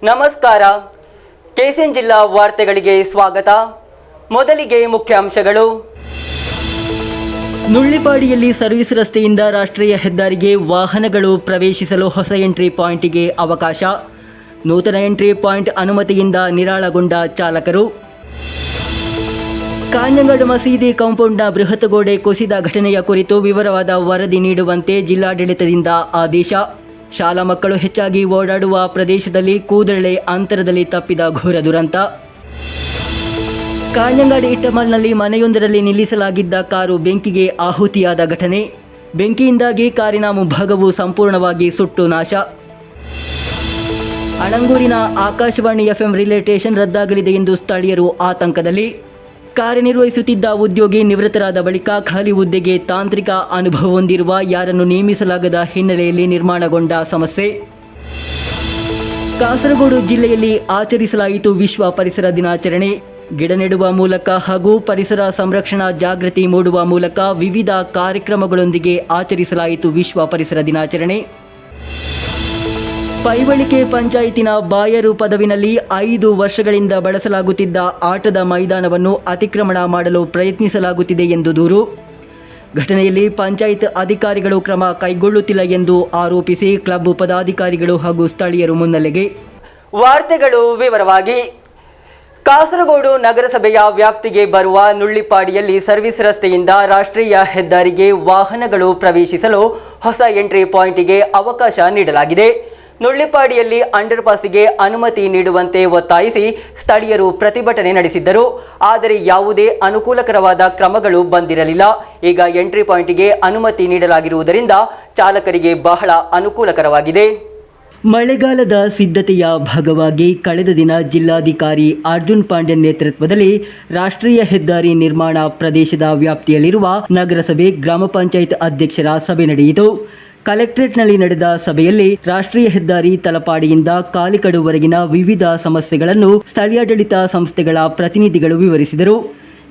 ನಮಸ್ಕಾರ. ಕೆಸಿಎನ್ ಜಿಲ್ಲಾ ವಾರ್ತೆಗಳಿಗೆ ಸ್ವಾಗತ. ಮೊದಲಿಗೆ ಮುಖ್ಯಾಂಶಗಳು. ನುಳ್ಳಿಪಾಡಿಯಲ್ಲಿ ಸರ್ವಿಸ್ ರಸ್ತೆಯಿಂದ ರಾಷ್ಟ್ರೀಯ ಹೆದ್ದಾರಿಗೆ ವಾಹನಗಳು ಪ್ರವೇಶಿಸಲು ಹೊಸ ಎಂಟ್ರಿ ಪಾಯಿಂಟ್ಗೆ ಅವಕಾಶ. ನೂತನ ಎಂಟ್ರಿ ಪಾಯಿಂಟ್ ಅನುಮತಿಯಿಂದ ನಿರಾಳಗೊಂಡ ಚಾಲಕರು. ಕಾಂಜಂಗಾಡು ಮಸೀದಿ ಕಾಂಪೌಂಡ್ನ ಬೃಹತ್ ಗೋಡೆ ಕುಸಿದ ಘಟನೆಯ ಕುರಿತು ವಿವರವಾದ ವರದಿ ನೀಡುವಂತೆ ಜಿಲ್ಲಾಡಳಿತದಿಂದ ಆದೇಶ. ಶಾಲಾ ಮಕ್ಕಳು ಹೆಚ್ಚಾಗಿ ಓಡಾಡುವ ಪ್ರದೇಶದಲ್ಲಿ ಕೂದಲೆಳೆ ಅಂತರದಲ್ಲಿ ತಪ್ಪಿದ ಘೋರ ದುರಂತ. ಕಾಂಜಂಗಾಡು ಇಟ್ಟಮಲ್ನಲ್ಲಿ ಮನೆಯೊಂದರಲ್ಲಿ ನಿಲ್ಲಿಸಲಾಗಿದ್ದ ಕಾರು ಬೆಂಕಿಗೆ ಆಹುತಿಯಾದ ಘಟನೆ. ಬೆಂಕಿಯಿಂದಾಗಿ ಕಾರಿನ ಮುಂಭಾಗವು ಸಂಪೂರ್ಣವಾಗಿ ಸುಟ್ಟು ನಾಶ. ಅಣಂಗೂರಿನ ಆಕಾಶವಾಣಿ FM ರಿಲೇ ಸ್ಟೇಷನ್ ರದ್ದಾಗಲಿದೆ ಎಂದು ಸ್ಥಳೀಯರು ಆತಂಕದಲ್ಲಿ. ಕಾರ್ಯನಿರ್ವಹಿಸುತ್ತಿದ್ದ ಉದ್ಯೋಗಿ ನಿವೃತ್ತರಾದ ಬಳಿಕ ಖಾಲಿ ಹುದ್ದೆಗೆ ತಾಂತ್ರಿಕ ಅನುಭವ ಹೊಂದಿರುವ ಯಾರನ್ನು ನೇಮಿಸಲಾಗದ ಹಿನ್ನೆಲೆಯಲ್ಲಿ ನಿರ್ಮಾಣಗೊಂಡ ಸಮಸ್ಯೆ. ಕಾಸರಗೋಡು ಜಿಲ್ಲೆಯಲ್ಲಿ ಆಚರಿಸಲಾಯಿತು ವಿಶ್ವ ಪರಿಸರ ದಿನಾಚರಣೆ. ಗಿಡ ನೆಡುವ ಮೂಲಕ ಹಾಗೂ ಪರಿಸರ ಸಂರಕ್ಷಣಾ ಜಾಗೃತಿ ಮೂಡುವ ಮೂಲಕ ವಿವಿಧ ಕಾರ್ಯಕ್ರಮಗಳೊಂದಿಗೆ ಆಚರಿಸಲಾಯಿತು ವಿಶ್ವ ಪರಿಸರ ದಿನಾಚರಣೆ. ಪೈವಳಿಕೆ ಪಂಚಾಯಿತಿನ ಬಾಯರು ಪದವಿನಲ್ಲಿ 5 ವರ್ಷಗಳಿಂದ ಬಳಸಲಾಗುತ್ತಿದ್ದ ಆಟದ ಮೈದಾನವನ್ನು ಅತಿಕ್ರಮಣ ಮಾಡಲು ಪ್ರಯತ್ನಿಸಲಾಗುತ್ತಿದೆ ಎಂದು ದೂರು. ಘಟನೆಯಲ್ಲಿ ಪಂಚಾಯತ್ ಅಧಿಕಾರಿಗಳು ಕ್ರಮ ಕೈಗೊಳ್ಳುತ್ತಿಲ್ಲ ಎಂದು ಆರೋಪಿಸಿ ಕ್ಲಬ್ ಪದಾಧಿಕಾರಿಗಳು ಹಾಗೂ ಸ್ಥಳೀಯರು ಮುನ್ನೆಲೆಗೆ. ವಾರ್ತೆಗಳು ವಿವರವಾಗಿ. ಕಾಸರಗೋಡು ನಗರಸಭೆಯ ವ್ಯಾಪ್ತಿಗೆ ಬರುವ ನುಳ್ಳಿಪಾಡಿಯಲ್ಲಿ ಸರ್ವಿಸ್ ರಸ್ತೆಯಿಂದ ರಾಷ್ಟ್ರೀಯ ಹೆದ್ದಾರಿಗೆ ವಾಹನಗಳು ಪ್ರವೇಶಿಸಲು ಹೊಸ ಎಂಟ್ರಿ ಪಾಯಿಂಟ್ಗೆ ಅವಕಾಶ ನೀಡಲಾಗಿದೆ. ನುಳ್ಳಿಪಾಡಿಯಲ್ಲಿ ಅಂಡರ್ಪಾಸ್ಗೆ ಅನುಮತಿ ನೀಡುವಂತೆ ಒತ್ತಾಯಿಸಿ ಸ್ಥಳೀಯರು ಪ್ರತಿಭಟನೆ ನಡೆಸಿದ್ದರು. ಆದರೆ ಯಾವುದೇ ಅನುಕೂಲಕರವಾದ ಕ್ರಮಗಳು ಬಂದಿರಲಿಲ್ಲ. ಈಗ ಎಂಟ್ರಿ ಪಾಯಿಂಟ್ಗೆ ಅನುಮತಿ ನೀಡಲಾಗಿರುವುದರಿಂದ ಚಾಲಕರಿಗೆ ಬಹಳ ಅನುಕೂಲಕರವಾಗಿದೆ. ಮಳೆಗಾಲದ ಸಿದ್ಧತೆಯ ಭಾಗವಾಗಿ ಕಳೆದ ದಿನ ಜಿಲ್ಲಾಧಿಕಾರಿ ಅರ್ಜುನ್ ಪಾಂಡ್ಯನ್ ನೇತೃತ್ವದಲ್ಲಿ ರಾಷ್ಟ್ರೀಯ ಹೆದ್ದಾರಿ ನಿರ್ಮಾಣ ಪ್ರದೇಶದ ವ್ಯಾಪ್ತಿಯಲ್ಲಿರುವ ನಗರಸಭೆ ಗ್ರಾಮ ಪಂಚಾಯತ್ ಅಧ್ಯಕ್ಷರ ಸಭೆ ನಡೆಯಿತು. ಕಲೆಕ್ಟರೇಟ್ನಲ್ಲಿ ನಡೆದ ಸಭೆಯಲ್ಲಿ ರಾಷ್ಟ್ರೀಯ ಹೆದ್ದಾರಿ ತಲಪಾಡಿಯಿಂದ ಕಾಲಿಕಡುವರೆಗಿನ ವಿವಿಧ ಸಮಸ್ಯೆಗಳನ್ನು ಸ್ಥಳೀಯಾಡಳಿತ ಸಂಸ್ಥೆಗಳ ಪ್ರತಿನಿಧಿಗಳು ವಿವರಿಸಿದರು.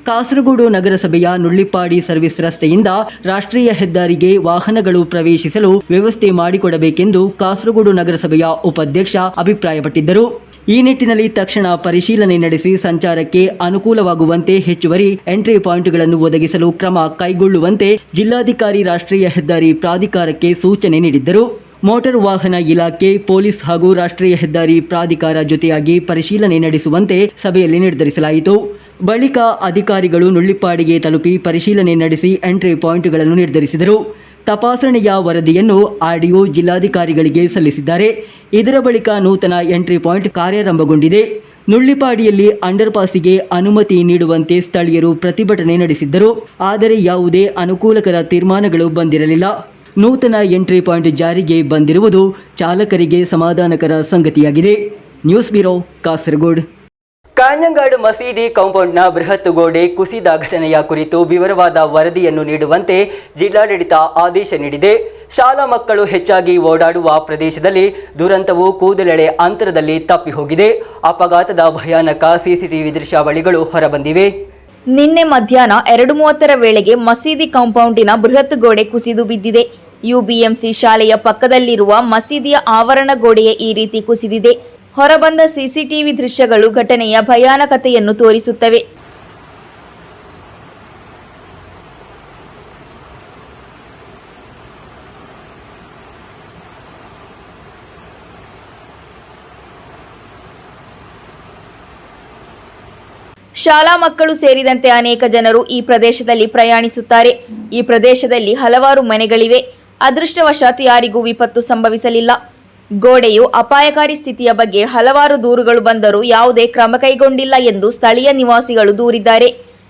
ಕಾಸರಗೋಡು ನಗರಸಭೆಯ ನುಳ್ಳಿಪಾಡಿ ಸರ್ವಿಸ್ ರಸ್ತೆಯಿಂದ ರಾಷ್ಟ್ರೀಯ ಹೆದ್ದಾರಿಗೆ ವಾಹನಗಳು ಪ್ರವೇಶಿಸಲು ವ್ಯವಸ್ಥೆ ಮಾಡಿಕೊಡಬೇಕೆಂದು ಕಾಸರಗೋಡು ನಗರಸಭೆಯ ಉಪಾಧ್ಯಕ್ಷ ಅಭಿಪ್ರಾಯಪಟ್ಟಿದ್ದರು. ಈ ನಿಟ್ಟಿನಲ್ಲಿ ತಕ್ಷಣ ಪರಿಶೀಲನೆ ನಡೆಸಿ ಸಂಚಾರಕ್ಕೆ ಅನುಕೂಲವಾಗುವಂತೆ ಹೆಚ್ಚುವರಿ ಎಂಟ್ರಿ ಪಾಯಿಂಟ್ಗಳನ್ನು ಒದಗಿಸಲು ಕ್ರಮ ಕೈಗೊಳ್ಳುವಂತೆ ಜಿಲ್ಲಾಧಿಕಾರಿ ರಾಷ್ಟ್ರೀಯ ಹೆದ್ದಾರಿ ಪ್ರಾಧಿಕಾರಕ್ಕೆ ಸೂಚನೆ ನೀಡಿದ್ದರು. ಮೋಟಾರ್ ವಾಹನ ಇಲಾಖೆ, ಪೊಲೀಸ್ ಹಾಗೂ ರಾಷ್ಟ್ರೀಯ ಹೆದ್ದಾರಿ ಪ್ರಾಧಿಕಾರ ಜೊತೆಯಾಗಿ ಪರಿಶೀಲನೆ ನಡೆಸುವಂತೆ ಸಭೆಯಲ್ಲಿ ನಿರ್ಧರಿಸಲಾಯಿತು. ಬಳಿಕ ಅಧಿಕಾರಿಗಳು ನುಳ್ಳಿಪಾಡಿಗೆ ತಲುಪಿ ಪರಿಶೀಲನೆ ನಡೆಸಿ ಎಂಟ್ರಿ ಪಾಯಿಂಟ್ಗಳನ್ನು ನಿರ್ಧರಿಸಿದರು. ತಪಾಸಣೆಯ ವರದಿಯನ್ನು ಆರ್ಡಿಒ ಜಿಲ್ಲಾಧಿಕಾರಿಗಳಿಗೆ ಸಲ್ಲಿಸಿದ್ದಾರೆ. ಇದರ ಬಳಿಕ ನೂತನ ಎಂಟ್ರಿ ಪಾಯಿಂಟ್ ಕಾರ್ಯಾರಂಭಗೊಂಡಿದೆ. ನುಳ್ಳಿಪಾಡಿಯಲ್ಲಿ ಅಂಡರ್ಪಾಸಿಗೆ ಅನುಮತಿ ನೀಡುವಂತೆ ಸ್ಥಳೀಯರು ಪ್ರತಿಭಟನೆ ನಡೆಸಿದ್ದರು. ಆದರೆ ಯಾವುದೇ ಅನುಕೂಲಕರ ತೀರ್ಮಾನಗಳು ಬಂದಿರಲಿಲ್ಲ. ನೂತನ ಎಂಟ್ರಿ ಪಾಯಿಂಟ್ ಜಾರಿಗೆ ಬಂದಿರುವುದು ಚಾಲಕರಿಗೆ ಸಮಾಧಾನಕರ ಸಂಗತಿಯಾಗಿದೆ. News bureau, Kasaragod. ಕಾಂಜಂಗಾಡು ಮಸೀದಿ ಕಾಂಪೌಂಡ್ನ ಬೃಹತ್ ಗೋಡೆ ಕುಸಿದ ಘಟನೆಯ ಕುರಿತು ವಿವರವಾದ ವರದಿಯನ್ನು ನೀಡುವಂತೆ ಜಿಲ್ಲಾಡಳಿತ ಆದೇಶ ನೀಡಿದೆ. ಶಾಲಾ ಮಕ್ಕಳು ಹೆಚ್ಚಾಗಿ ಓಡಾಡುವ ಪ್ರದೇಶದಲ್ಲಿ ದುರಂತವು ಕೂದಲೆಳೆ ಅಂತರದಲ್ಲಿ ತಪ್ಪಿ ಹೋಗಿದೆ. ಅಪಘಾತದ ಭಯಾನಕ ಸಿಸಿಟಿವಿ ದೃಶ್ಯಾವಳಿಗಳು ಹೊರಬಂದಿವೆ. ನಿನ್ನೆ ಮಧ್ಯಾಹ್ನ 2:30 ವೇಳೆಗೆ ಮಸೀದಿ ಕಾಂಪೌಂಡಿನ ಬೃಹತ್ ಗೋಡೆ ಕುಸಿದು ಬಿದ್ದಿದೆ. UBMC ಶಾಲೆಯ ಪಕ್ಕದಲ್ಲಿರುವ ಮಸೀದಿಯ ಆವರಣ ಗೋಡೆಯೇ ಈ ರೀತಿ ಕುಸಿದಿದೆ. ಹೊರಬಂದ ಸಿಸಿಟಿವಿ ದೃಶ್ಯಗಳು ಘಟನೆಯ ಭಯಾನಕತೆಯನ್ನು ತೋರಿಸುತ್ತವೆ. ಶಾಲಾ ಮಕ್ಕಳು ಸೇರಿದಂತೆ ಅನೇಕ ಜನರು ಈ ಪ್ರದೇಶದಲ್ಲಿ ಪ್ರಯಾಣಿಸುತ್ತಾರೆ. ಈ ಪ್ರದೇಶದಲ್ಲಿ ಹಲವಾರು ಮನೆಗಳಿವೆ. ಅದೃಷ್ಟವಶಾತ್ ಯಾರಿಗೂ ವಿಪತ್ತು ಸಂಭವಿಸಲಿಲ್ಲ. ಗೋಡೆಯು ಅಪಾಯಕಾರಿ ಸ್ಥಿತಿಯ ಬಗ್ಗೆ ಹಲವಾರು ದೂರುಗಳು ಬಂದರೂ ಯಾವುದೇ ಕ್ರಮ ಕೈಗೊಂಡಿಲ್ಲ ಎಂದು ಸ್ಥಳೀಯ ನಿವಾಸಿಗಳು ದೂರಿದ್ದಾರೆ.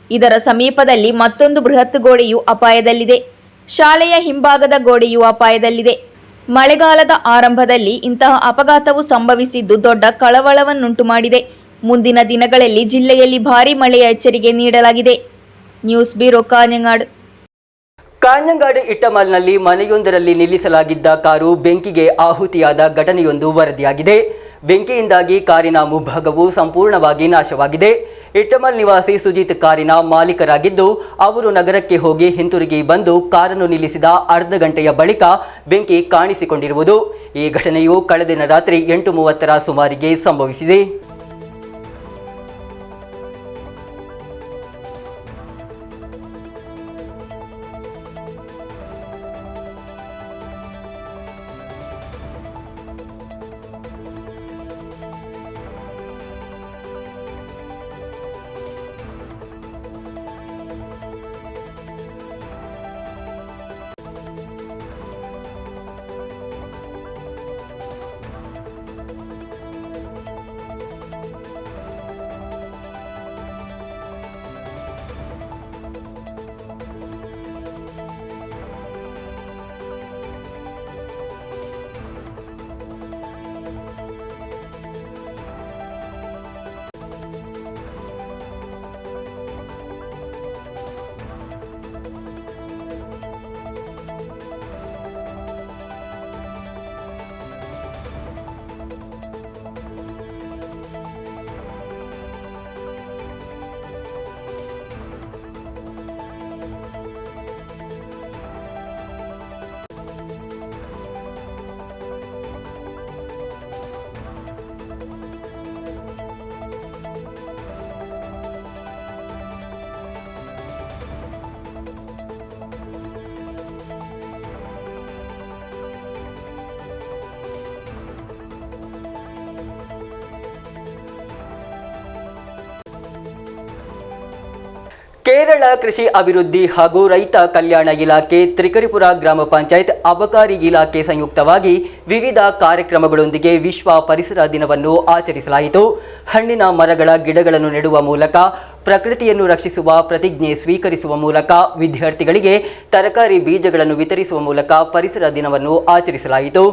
ಇದರ ಸಮೀಪದಲ್ಲಿ ಮತ್ತೊಂದು ಬೃಹತ್ ಗೋಡೆಯು ಅಪಾಯದಲ್ಲಿದೆ. ಶಾಲೆಯ ಹಿಂಭಾಗದ ಗೋಡೆಯು ಅಪಾಯದಲ್ಲಿದೆ. ಮಳೆಗಾಲದ ಆರಂಭದಲ್ಲಿ ಇಂತಹ ಅಪಘಾತವು ಸಂಭವಿಸಿದ್ದು ದೊಡ್ಡ ಕಳವಳವನ್ನುಂಟು ಮಾಡಿದೆ. ಮುಂದಿನ ದಿನಗಳಲ್ಲಿ ಜಿಲ್ಲೆಯಲ್ಲಿ ಭಾರೀ ಮಳೆಯ ಎಚ್ಚರಿಕೆ ನೀಡಲಾಗಿದೆ. News bureau, Kanhangad. ಕಾಂಜಂಗಾಡು ಇಟ್ಟಮಲ್ನಲ್ಲಿ ಮನೆಯೊಂದರಲ್ಲಿ ನಿಲ್ಲಿಸಲಾಗಿದ್ದ ಕಾರು ಬೆಂಕಿಗೆ ಆಹುತಿಯಾದ ಘಟನೆಯೊಂದು ವರದಿಯಾಗಿದೆ. ಬೆಂಕಿಯಿಂದಾಗಿ ಕಾರಿನ ಮುಂಭಾಗವು ಸಂಪೂರ್ಣವಾಗಿ ನಾಶವಾಗಿದೆ. ಇಟ್ಟಮಲ್ ನಿವಾಸಿ ಸುಜಿತ್ ಕಾರಿನ ಮಾಲೀಕರಾಗಿದ್ದು, ಅವರು ನಗರಕ್ಕೆ ಹೋಗಿ ಹಿಂತಿರುಗಿ ಬಂದು ಕಾರನ್ನು ನಿಲ್ಲಿಸಿದ ಅರ್ಧ ಗಂಟೆಯ ಬಳಿಕ ಬೆಂಕಿ ಕಾಣಿಸಿಕೊಂಡಿರುವುದು. ಈ ಘಟನೆಯು ಕಳೆದ ರಾತ್ರಿ 8:30 ಸುಮಾರಿಗೆ ಸಂಭವಿಸಿದೆ. ಕೇರಳ ಕೃಷಿ ಅಭಿವೃದ್ಧಿ ಹಾಗೂ ರೈತ ಕಲ್ಯಾಣ ಇಲಾಖೆ, ತ್ರಿಕರಿಪುರ ಗ್ರಾಮ ಪಂಚಾಯತ್, ಅಬಕಾರಿ ಇಲಾಖೆ ಸಂಯುಕ್ತವಾಗಿ ವಿವಿಧ ಕಾರ್ಯಕ್ರಮಗಳೊಂದಿಗೆ ವಿಶ್ವ ಪರಿಸರ ದಿನವನ್ನು ಆಚರಿಸಲಾಯಿತು. ಹಣ್ಣಿನ ಮರಗಳ ಗಿಡಗಳನ್ನು ನೆಡುವ ಮೂಲಕ ಪ್ರಕೃತಿಯನ್ನು ರಕ್ಷಿಸುವ ಪ್ರತಿಜ್ಞೆ ಸ್ವೀಕರಿಸುವ ಮೂಲಕ ವಿದ್ಯಾರ್ಥಿಗಳಿಗೆ ತರಕಾರಿ ಬೀಜಗಳನ್ನು ವಿತರಿಸುವ ಮೂಲಕ ಪರಿಸರ ದಿನವನ್ನು ಆಚರಿಸಲಾಯಿತು.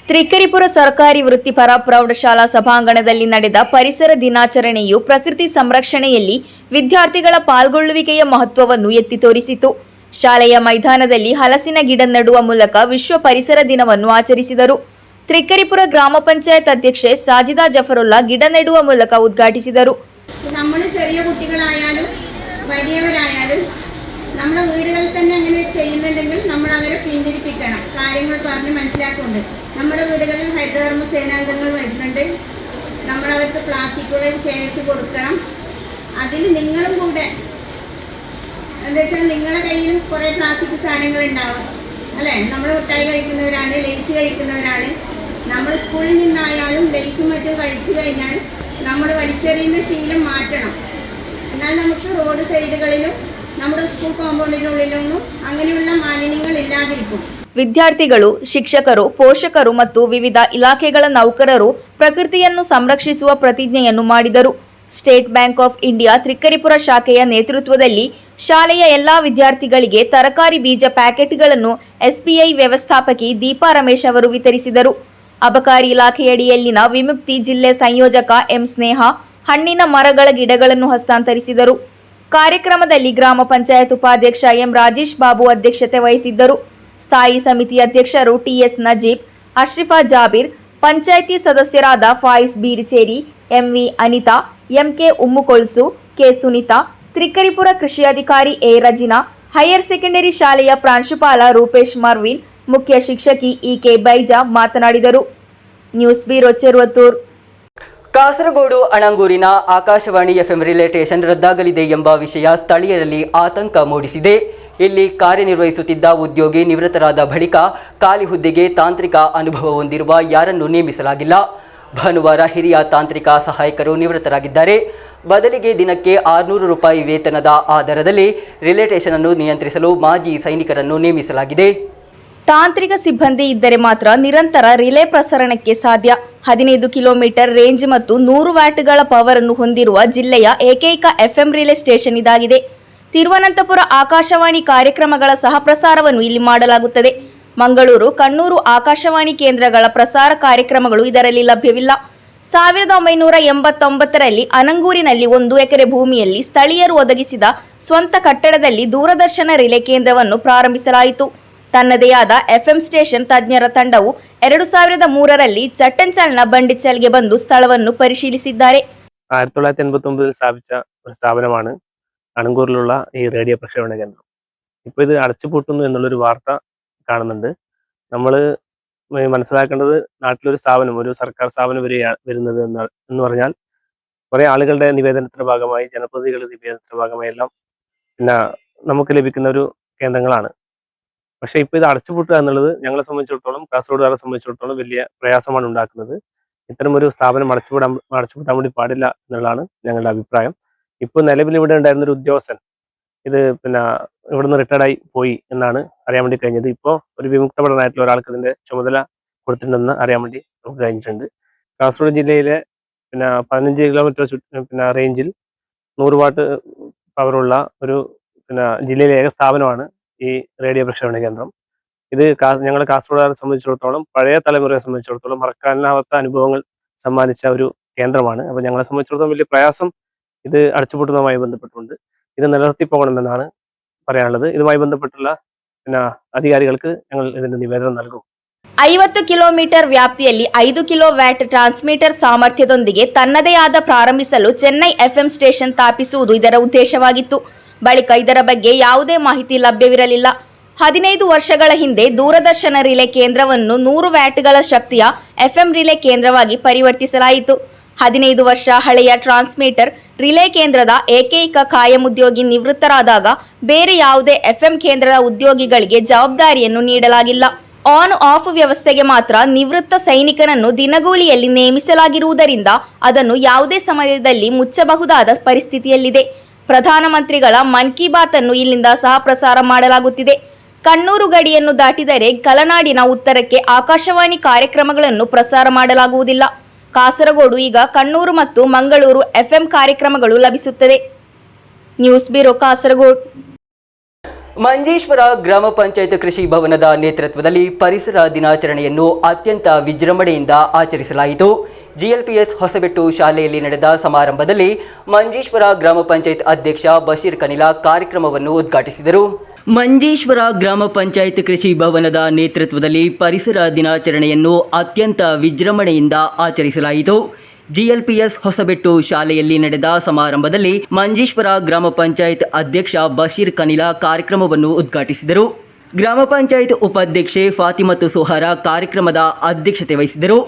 ತ್ರಿಕರಿಪುರ ಸರ್ಕಾರಿ ವೃತ್ತಿಪರ ಪ್ರೌಢಶಾಲಾ ಸಭಾಂಗಣದಲ್ಲಿ ನಡೆದ ಪರಿಸರ ದಿನಾಚರಣೆಯು ಪ್ರಕೃತಿ ಸಂರಕ್ಷಣೆಯಲ್ಲಿ ವಿದ್ಯಾರ್ಥಿಗಳ ಪಾಲ್ಗೊಳ್ಳುವಿಕೆಯ ಮಹತ್ವವನ್ನು ಎತ್ತಿ ತೋರಿಸಿತು. ಶಾಲೆಯ ಮೈದಾನದಲ್ಲಿ ಹಲಸಿನ ಗಿಡ ನೆಡುವ ಮೂಲಕ ವಿಶ್ವ ಪರಿಸರ ದಿನವನ್ನು ಆಚರಿಸಿದರು. ത്രിക്കരിപ്പുര ഗ്രാമപഞ്ചായത്ത് അധ്യക്ഷെ സാജിദ ജഫറുള്ള ಗಿಡ ನೆಡುವ ಮೂಲಕ ಉದ್ಘಾಟಿಸಿದರು. നമ്മൾ ചെറിയ കുട്ടികളായാലും വലിയവരായാലും നമ്മുടെ വീടുകളിൽ തന്നെ അങ്ങനെ ചെയ്യുന്നുണ്ടെങ്കിൽ നമ്മൾ അവരെ പിന്തിരിപ്പിക്കണം. കാര്യങ്ങൾ പറഞ്ഞ് മനസ്സിലാക്കുന്നുണ്ട്. നമ്മുടെ വീടുകളിൽ ഹരിതകർമ്മ സേനാംഗങ്ങൾ വരുന്നുണ്ട്. നമ്മളവർക്ക് പ്ലാസ്റ്റിക്കുകൾ ശേഖരിച്ച് കൊടുക്കണം. അതിൽ നിങ്ങളും കൂടെ എന്താ വെച്ചാൽ നിങ്ങളുടെ കയ്യിലും കുറേ പ്ലാസ്റ്റിക് സാധനങ്ങൾ ഉണ്ടാവും അല്ലേ. നമ്മൾ മിഠായി കഴിക്കുന്നവരാണ്, ലേസ് കഴിക്കുന്നവരാണ്. നമ്മൾ സ്കൂളിൽ നിന്നായാലും ലേസും മറ്റും കഴിച്ചു കഴിഞ്ഞാൽ നമ്മൾ വലിച്ചെറിയുന്ന ശീലം മാറ്റണം. എന്നാൽ നമുക്ക് റോഡ് സൈഡുകളിലും നമ്മുടെ സ്കൂൾ കോമ്പൗണ്ടിനുള്ളിലൊന്നും അങ്ങനെയുള്ള മാലിന്യങ്ങൾ ഇല്ലാതിരിക്കും. ವಿದ್ಯಾರ್ಥಿಗಳು, ಶಿಕ್ಷಕರು, ಪೋಷಕರು ಮತ್ತು ವಿವಿಧ ಇಲಾಖೆಗಳ ನೌಕರರು ಪ್ರಕೃತಿಯನ್ನು ಸಂರಕ್ಷಿಸುವ ಪ್ರತಿಜ್ಞೆಯನ್ನು ಮಾಡಿದರು. State bank of India Trikaripur ಶಾಖೆಯ ನೇತೃತ್ವದಲ್ಲಿ ಶಾಲೆಯ ಎಲ್ಲಾ ವಿದ್ಯಾರ್ಥಿಗಳಿಗೆ ತರಕಾರಿ ಬೀಜ ಪ್ಯಾಕೆಟ್ಗಳನ್ನು ಎಸ್ಬಿಐ ವ್ಯವಸ್ಥಾಪಕಿ ದೀಪಾ ರಮೇಶ್ ಅವರು ವಿತರಿಸಿದರು. ಅಬಕಾರಿ ಇಲಾಖೆಯಡಿಯಲ್ಲಿನ ವಿಮುಕ್ತಿ ಜಿಲ್ಲೆ ಸಂಯೋಜಕ ಎಂ ಸ್ನೇಹ ಹಣ್ಣಿನ ಮರಗಳ ಗಿಡಗಳನ್ನು ಹಸ್ತಾಂತರಿಸಿದರು. ಕಾರ್ಯಕ್ರಮದಲ್ಲಿ ಗ್ರಾಮ ಪಂಚಾಯತ್ ಉಪಾಧ್ಯಕ್ಷ ಎಂ ರಾಜೇಶ್ ಬಾಬು ಅಧ್ಯಕ್ಷತೆ ವಹಿಸಿದ್ದರು. ಸ್ಥಾಯಿ ಸಮಿತಿ ಅಧ್ಯಕ್ಷರು ಟಿಎಸ್ ನಜೀಬ್, ಅಶ್ರಿಫಾ ಜಾಬೀರ್, ಪಂಚಾಯಿತಿ ಸದಸ್ಯರಾದ Fayis Biricheri, MV Anitha, MK Ummukulsu, K Sunitha, Trikaripur ಕೃಷಿ ಅಧಿಕಾರಿ ಎ ರಜಿನಾ, ಹೈಯರ್ ಸೆಕೆಂಡರಿ ಶಾಲೆಯ ಪ್ರಾಂಶುಪಾಲ ರೂಪೇಶ್ ಮರ್ವಿನ್, ಮುಖ್ಯ ಶಿಕ್ಷಕಿ ಇಕೆ ಬೈಜಾ ಮಾತನಾಡಿದರು. News bureau Cheruvathur. ಕಾಸರಗೋಡು ಅಣಂಗೂರಿನ ಆಕಾಶವಾಣಿ ಎಫ್ಎಂ ರಿಲೇ ಸ್ಟೇಷನ್ ರದ್ದಾಗಲಿದೆ ಎಂಬ ವಿಷಯ ಸ್ಥಳೀಯರಲ್ಲಿ ಆತಂಕ ಮೂಡಿಸಿದೆ. ಇಲ್ಲಿ ಕಾರ್ಯನಿರ್ವಹಿಸುತ್ತಿದ್ದ ಉದ್ಯೋಗಿ ನಿವೃತ್ತರಾದ ಬಳಿಕ ಖಾಲಿ ಹುದ್ದೆಗೆ ತಾಂತ್ರಿಕ ಅನುಭವ ಹೊಂದಿರುವ ಯಾರನ್ನು ನೇಮಿಸಲಾಗಿಲ್ಲ. ಭಾನುವಾರ ಹಿರಿಯ ತಾಂತ್ರಿಕ ಸಹಾಯಕರು ನಿವೃತ್ತರಾಗಿದ್ದಾರೆ. ಬದಲಿಗೆ ದಿನಕ್ಕೆ 600 ರೂಪಾಯಿ ವೇತನದ ಆಧಾರದಲ್ಲಿ ರಿಲೇ ಸ್ಟೇಷನ್ ಅನ್ನು ನಿಯಂತ್ರಿಸಲು ಮಾಜಿ ಸೈನಿಕರನ್ನು ನೇಮಿಸಲಾಗಿದೆ. ತಾಂತ್ರಿಕ ಸಿಬ್ಬಂದಿ ಇದ್ದರೆ ಮಾತ್ರ ನಿರಂತರ ರಿಲೇ ಪ್ರಸರಣಕ್ಕೆ ಸಾಧ್ಯ. 15 ಕಿಲೋಮೀಟರ್ ರೇಂಜ್ ಮತ್ತು 100 ವ್ಯಾಟ್ಗಳ ಪವರ್ ಅನ್ನು ಹೊಂದಿರುವ ಜಿಲ್ಲೆಯ ಏಕೈಕ ಎಫ್ಎಂ ರಿಲೇ ಸ್ಟೇಷನ್ ಇದಾಗಿದೆ. ತಿರುವನಂತಪುರ ಆಕಾಶವಾಣಿ ಕಾರ್ಯಕ್ರಮಗಳ ಸಹ ಪ್ರಸಾರವನ್ನು ಇಲ್ಲಿ ಮಾಡಲಾಗುತ್ತದೆ. ಮಂಗಳೂರು, ಕಣ್ಣೂರು ಆಕಾಶವಾಣಿ ಕೇಂದ್ರಗಳ ಪ್ರಸಾರ ಕಾರ್ಯಕ್ರಮಗಳು ಇದರಲ್ಲಿ ಲಭ್ಯವಿಲ್ಲ. 1989ರಲ್ಲಿ ಅನಂಗೂರಿನಲ್ಲಿ 1 ಎಕರೆ ಭೂಮಿಯಲ್ಲಿ ಸ್ಥಳೀಯರು ಒದಗಿಸಿದ ಸ್ವಂತ ಕಟ್ಟಡದಲ್ಲಿ ದೂರದರ್ಶನ ರಿಲೇ ಕೇಂದ್ರವನ್ನು ಪ್ರಾರಂಭಿಸಲಾಯಿತು. ತನ್ನದೇ ಆದ ಎಫ್ಎಂ ಸ್ಟೇಷನ್ ತಜ್ಞರ ತಂಡವು 2003ರಲ್ಲಿ ಚಟ್ಟಂಚಲ್ನ ಬಂಡಿಚಲ್ಗೆ ಬಂದು ಸ್ಥಳವನ್ನು ಪರಿಶೀಲಿಸಿದ್ದಾರೆ. 1989 സ്ഥാപിച്ച ഒരു സ്ഥാപനമാണ് അണങ്കൂറിലുള്ള ഈ റേഡിയോ പ്രക്ഷേപണ കേന്ദ്രം. ഇപ്പോൾ ഇത് അടച്ചുപൂട്ടുന്നു എന്നുള്ളൊരു വാർത്ത കാണുന്നുണ്ട്. നമ്മൾ മനസ്സിലാക്കേണ്ടത്, നാട്ടിലൊരു സ്ഥാപനം, ഒരു സർക്കാർ സ്ഥാപനം വരുന്നത് എന്ന് പറഞ്ഞാൽ കുറേ ആളുകളുടെ നിവേദനത്തിന്റെ ഭാഗമായി, ജനപ്രതിനിധികളുടെ നിവേദനത്തിന്റെ ഭാഗമായി എല്ലാം പിന്നെ നമുക്ക് ലഭിക്കുന്ന ഒരു കേന്ദ്രങ്ങളാണ്. പക്ഷേ ഇപ്പോൾ ഇത് അടച്ചുപൂട്ടുക എന്നുള്ളത് ഞങ്ങളെ സംബന്ധിച്ചിടത്തോളം, കാസർഗോഡുകാരെ സംബന്ധിച്ചിടത്തോളം വലിയ പ്രയാസമാണ് ഉണ്ടാക്കുന്നത്. ഇത്തരം ഒരു സ്ഥാപനം അടച്ചുപൂട്ടാൻ വേണ്ടി പാടില്ല എന്നുള്ളതാണ് ഞങ്ങളുടെ അഭിപ്രായം. ഇപ്പോൾ നിലവിൽ ഇവിടെ ഉണ്ടായിരുന്നൊരു ഉദ്യോഗസ്ഥൻ ഇത് പിന്നെ ഇവിടുന്ന് റിട്ടയർഡായി പോയി എന്നാണ് അറിയാൻ വേണ്ടി കഴിഞ്ഞത്. ഇപ്പോൾ ഒരു വിമുക്തഭടനായിട്ടുള്ള ഒരാൾക്ക് ഇതിന്റെ ചുമതല കൊടുത്തിട്ടുണ്ടെന്ന് അറിയാൻ വേണ്ടി നമുക്ക് കഴിഞ്ഞിട്ടുണ്ട്. കാസർഗോഡ് ജില്ലയിലെ 15 കിലോമീറ്റർ റേഞ്ചിൽ 100 വാട്ട് പവറുള്ള ഒരു ജില്ലയിലെ ഏക സ്ഥാപനമാണ് ഈ റേഡിയോ പ്രക്ഷേപണ കേന്ദ്രം. ഇത് ഞങ്ങളെ കാസർഗോഡുകാരെ സംബന്ധിച്ചിടത്തോളം, പഴയ തലമുറയെ സംബന്ധിച്ചിടത്തോളം മറക്കാനാവാത്ത അനുഭവങ്ങൾ സമ്മാനിച്ച ഒരു കേന്ദ്രമാണ്. അപ്പോൾ ഞങ്ങളെ സംബന്ധിച്ചിടത്തോളം വലിയ പ്രയാസം ഇത് അടച്ചുപൂട്ടുന്നതുമായി ബന്ധപ്പെട്ടുകൊണ്ട് ഇത് നിലനിർത്തി പോകണമെന്നാണ് പറയാനുള്ളത്. ഇതുമായി ബന്ധപ്പെട്ടുള്ള അധികാരികൾക്ക് ഞങ്ങൾ ഇതിന്റെ നിവേദനം നൽകും. 50 ಕಿಲೋಮೀಟರ್ ವ್ಯಾಪ್ತಿಯಲ್ಲಿ 5 ಕಿಲೋ ವ್ಯಾಟ್ ಟ್ರಾನ್ಸ್ಮಿಟರ್ ಸಾಮರ್ಥ್ಯದೊಂದಿಗೆ ತನ್ನದೇ ಆದ ಪ್ರಾರಂಭಿಸಲು ಚೆನ್ನೈ ಎಫ್ಎಂ ಸ್ಟೇಷನ್ ಸ್ಥಾಪಿಸುವುದು ಇದರ ಉದ್ದೇಶವಾಗಿತ್ತು. ಬಳಿಕ ಇದರ ಬಗ್ಗೆ ಯಾವುದೇ ಮಾಹಿತಿ ಲಭ್ಯವಿರಲಿಲ್ಲ. 15 ವರ್ಷಗಳ ಹಿಂದೆ ದೂರದರ್ಶನ ರಿಲೇ ಕೇಂದ್ರವನ್ನು 100 ವ್ಯಾಟ್ಗಳ ಶಕ್ತಿಯ ಎಫ್ಎಂ ರಿಲೇ ಕೇಂದ್ರವಾಗಿ ಪರಿವರ್ತಿಸಲಾಯಿತು. 15 ವರ್ಷ ಹಳೆಯ ಟ್ರಾನ್ಸ್ಮಿಟರ್ ರಿಲೇ ಕೇಂದ್ರದ ಏಕೈಕ ಕಾಯಂ ಉದ್ಯೋಗಿ ನಿವೃತ್ತರಾದಾಗ ಬೇರೆ ಯಾವುದೇ ಎಫ್ಎಂ ಕೇಂದ್ರದ ಉದ್ಯೋಗಿಗಳಿಗೆ ಜವಾಬ್ದಾರಿಯನ್ನು ನೀಡಲಾಗಿಲ್ಲ. ಆನ್ ಆಫ್ ವ್ಯವಸ್ಥೆಗೆ ಮಾತ್ರ ನಿವೃತ್ತ ಸೈನಿಕರನ್ನು ದಿನಗೂಲಿಯಲ್ಲಿ ನೇಮಿಸಲಾಗಿರುವುದರಿಂದ ಅದನ್ನು ಯಾವುದೇ ಸಮಯದಲ್ಲಿ ಮುಚ್ಚಬಹುದಾದ ಪರಿಸ್ಥಿತಿಯಲ್ಲಿದೆ. ಪ್ರಧಾನಮಂತ್ರಿಗಳ ಮನ್ ಕಿ ಬಾತ್ ಅನ್ನು ಇಲ್ಲಿಂದ ಸಹ ಪ್ರಸಾರ ಮಾಡಲಾಗುತ್ತಿದೆ. ಕಣ್ಣೂರು ಗಡಿಯನ್ನು ದಾಟಿದರೆ ಕಲನಾಡಿನ ಉತ್ತರಕ್ಕೆ ಆಕಾಶವಾಣಿ ಕಾರ್ಯಕ್ರಮಗಳನ್ನು ಪ್ರಸಾರ ಮಾಡಲಾಗುವುದಿಲ್ಲ. ಕಾಸರಗೋಡು ಈಗ ಕಣ್ಣೂರು ಮತ್ತು ಮಂಗಳೂರು ಎಫ್ಎಂ ಕಾರ್ಯಕ್ರಮಗಳು ಲಭಿಸುತ್ತದೆ. News bureau Kasaragod. ಮಂಜೇಶ್ವರ ಗ್ರಾಮ ಪಂಚಾಯತ್ ಕೃಷಿ ಭವನದ ನೇತೃತ್ವದಲ್ಲಿ ಪರಿಸರ ದಿನಾಚರಣೆಯನ್ನು ಅತ್ಯಂತ ವಿಜೃಂಭಣೆಯಿಂದ ಆಚರಿಸಲಾಯಿತು. ಜಿಎಲ್ಪಿಎಸ್ ಹೊಸಬೆಟ್ಟು ಶಾಲೆಯಲ್ಲಿ ನಡೆದ ಸಮಾರಂಭದಲ್ಲಿ ಮಂಜೇಶ್ವರ ಗ್ರಾಮ ಪಂಚಾಯತ್ ಅಧ್ಯಕ್ಷ ಬಶೀರ್ ಕನಿಲಾ ಕಾರ್ಯಕ್ರಮವನ್ನು ಉದ್ಘಾಟಿಸಿದರು. ಮಂಜೇಶ್ವರ ಗ್ರಾಮ ಪಂಚಾಯತ್ ಕೃಷಿ ಭವನದ ನೇತೃತ್ವದಲ್ಲಿ ಪರಿಸರ ದಿನಾಚರಣೆಯನ್ನು ಅತ್ಯಂತ ವಿಜೃಂಭಣೆಯಿಂದ ಆಚರಿಸಲಾಯಿತು. ಜಿಎಲ್ಪಿಎಸ್ ಹೊಸಬೆಟ್ಟು ಶಾಲೆಯಲ್ಲಿ ನಡೆದ ಸಮಾರಂಭದಲ್ಲಿ ಮಂಜೇಶ್ವರ ಗ್ರಾಮ ಪಂಚಾಯತ್ ಅಧ್ಯಕ್ಷ ಬಶೀರ್ ಕನಿಲಾ ಕಾರ್ಯಕ್ರಮವನ್ನು ಉದ್ಘಾಟಿಸಿದರು. ಗ್ರಾಮ ಪಂಚಾಯತ್ ಉಪಾಧ್ಯಕ್ಷೆ ಫಾತಿಮತ್ತು ಸುಹಾರ ಕಾರ್ಯಕ್ರಮದ ಅಧ್ಯಕ್ಷತೆ ವಹಿಸಿದರು.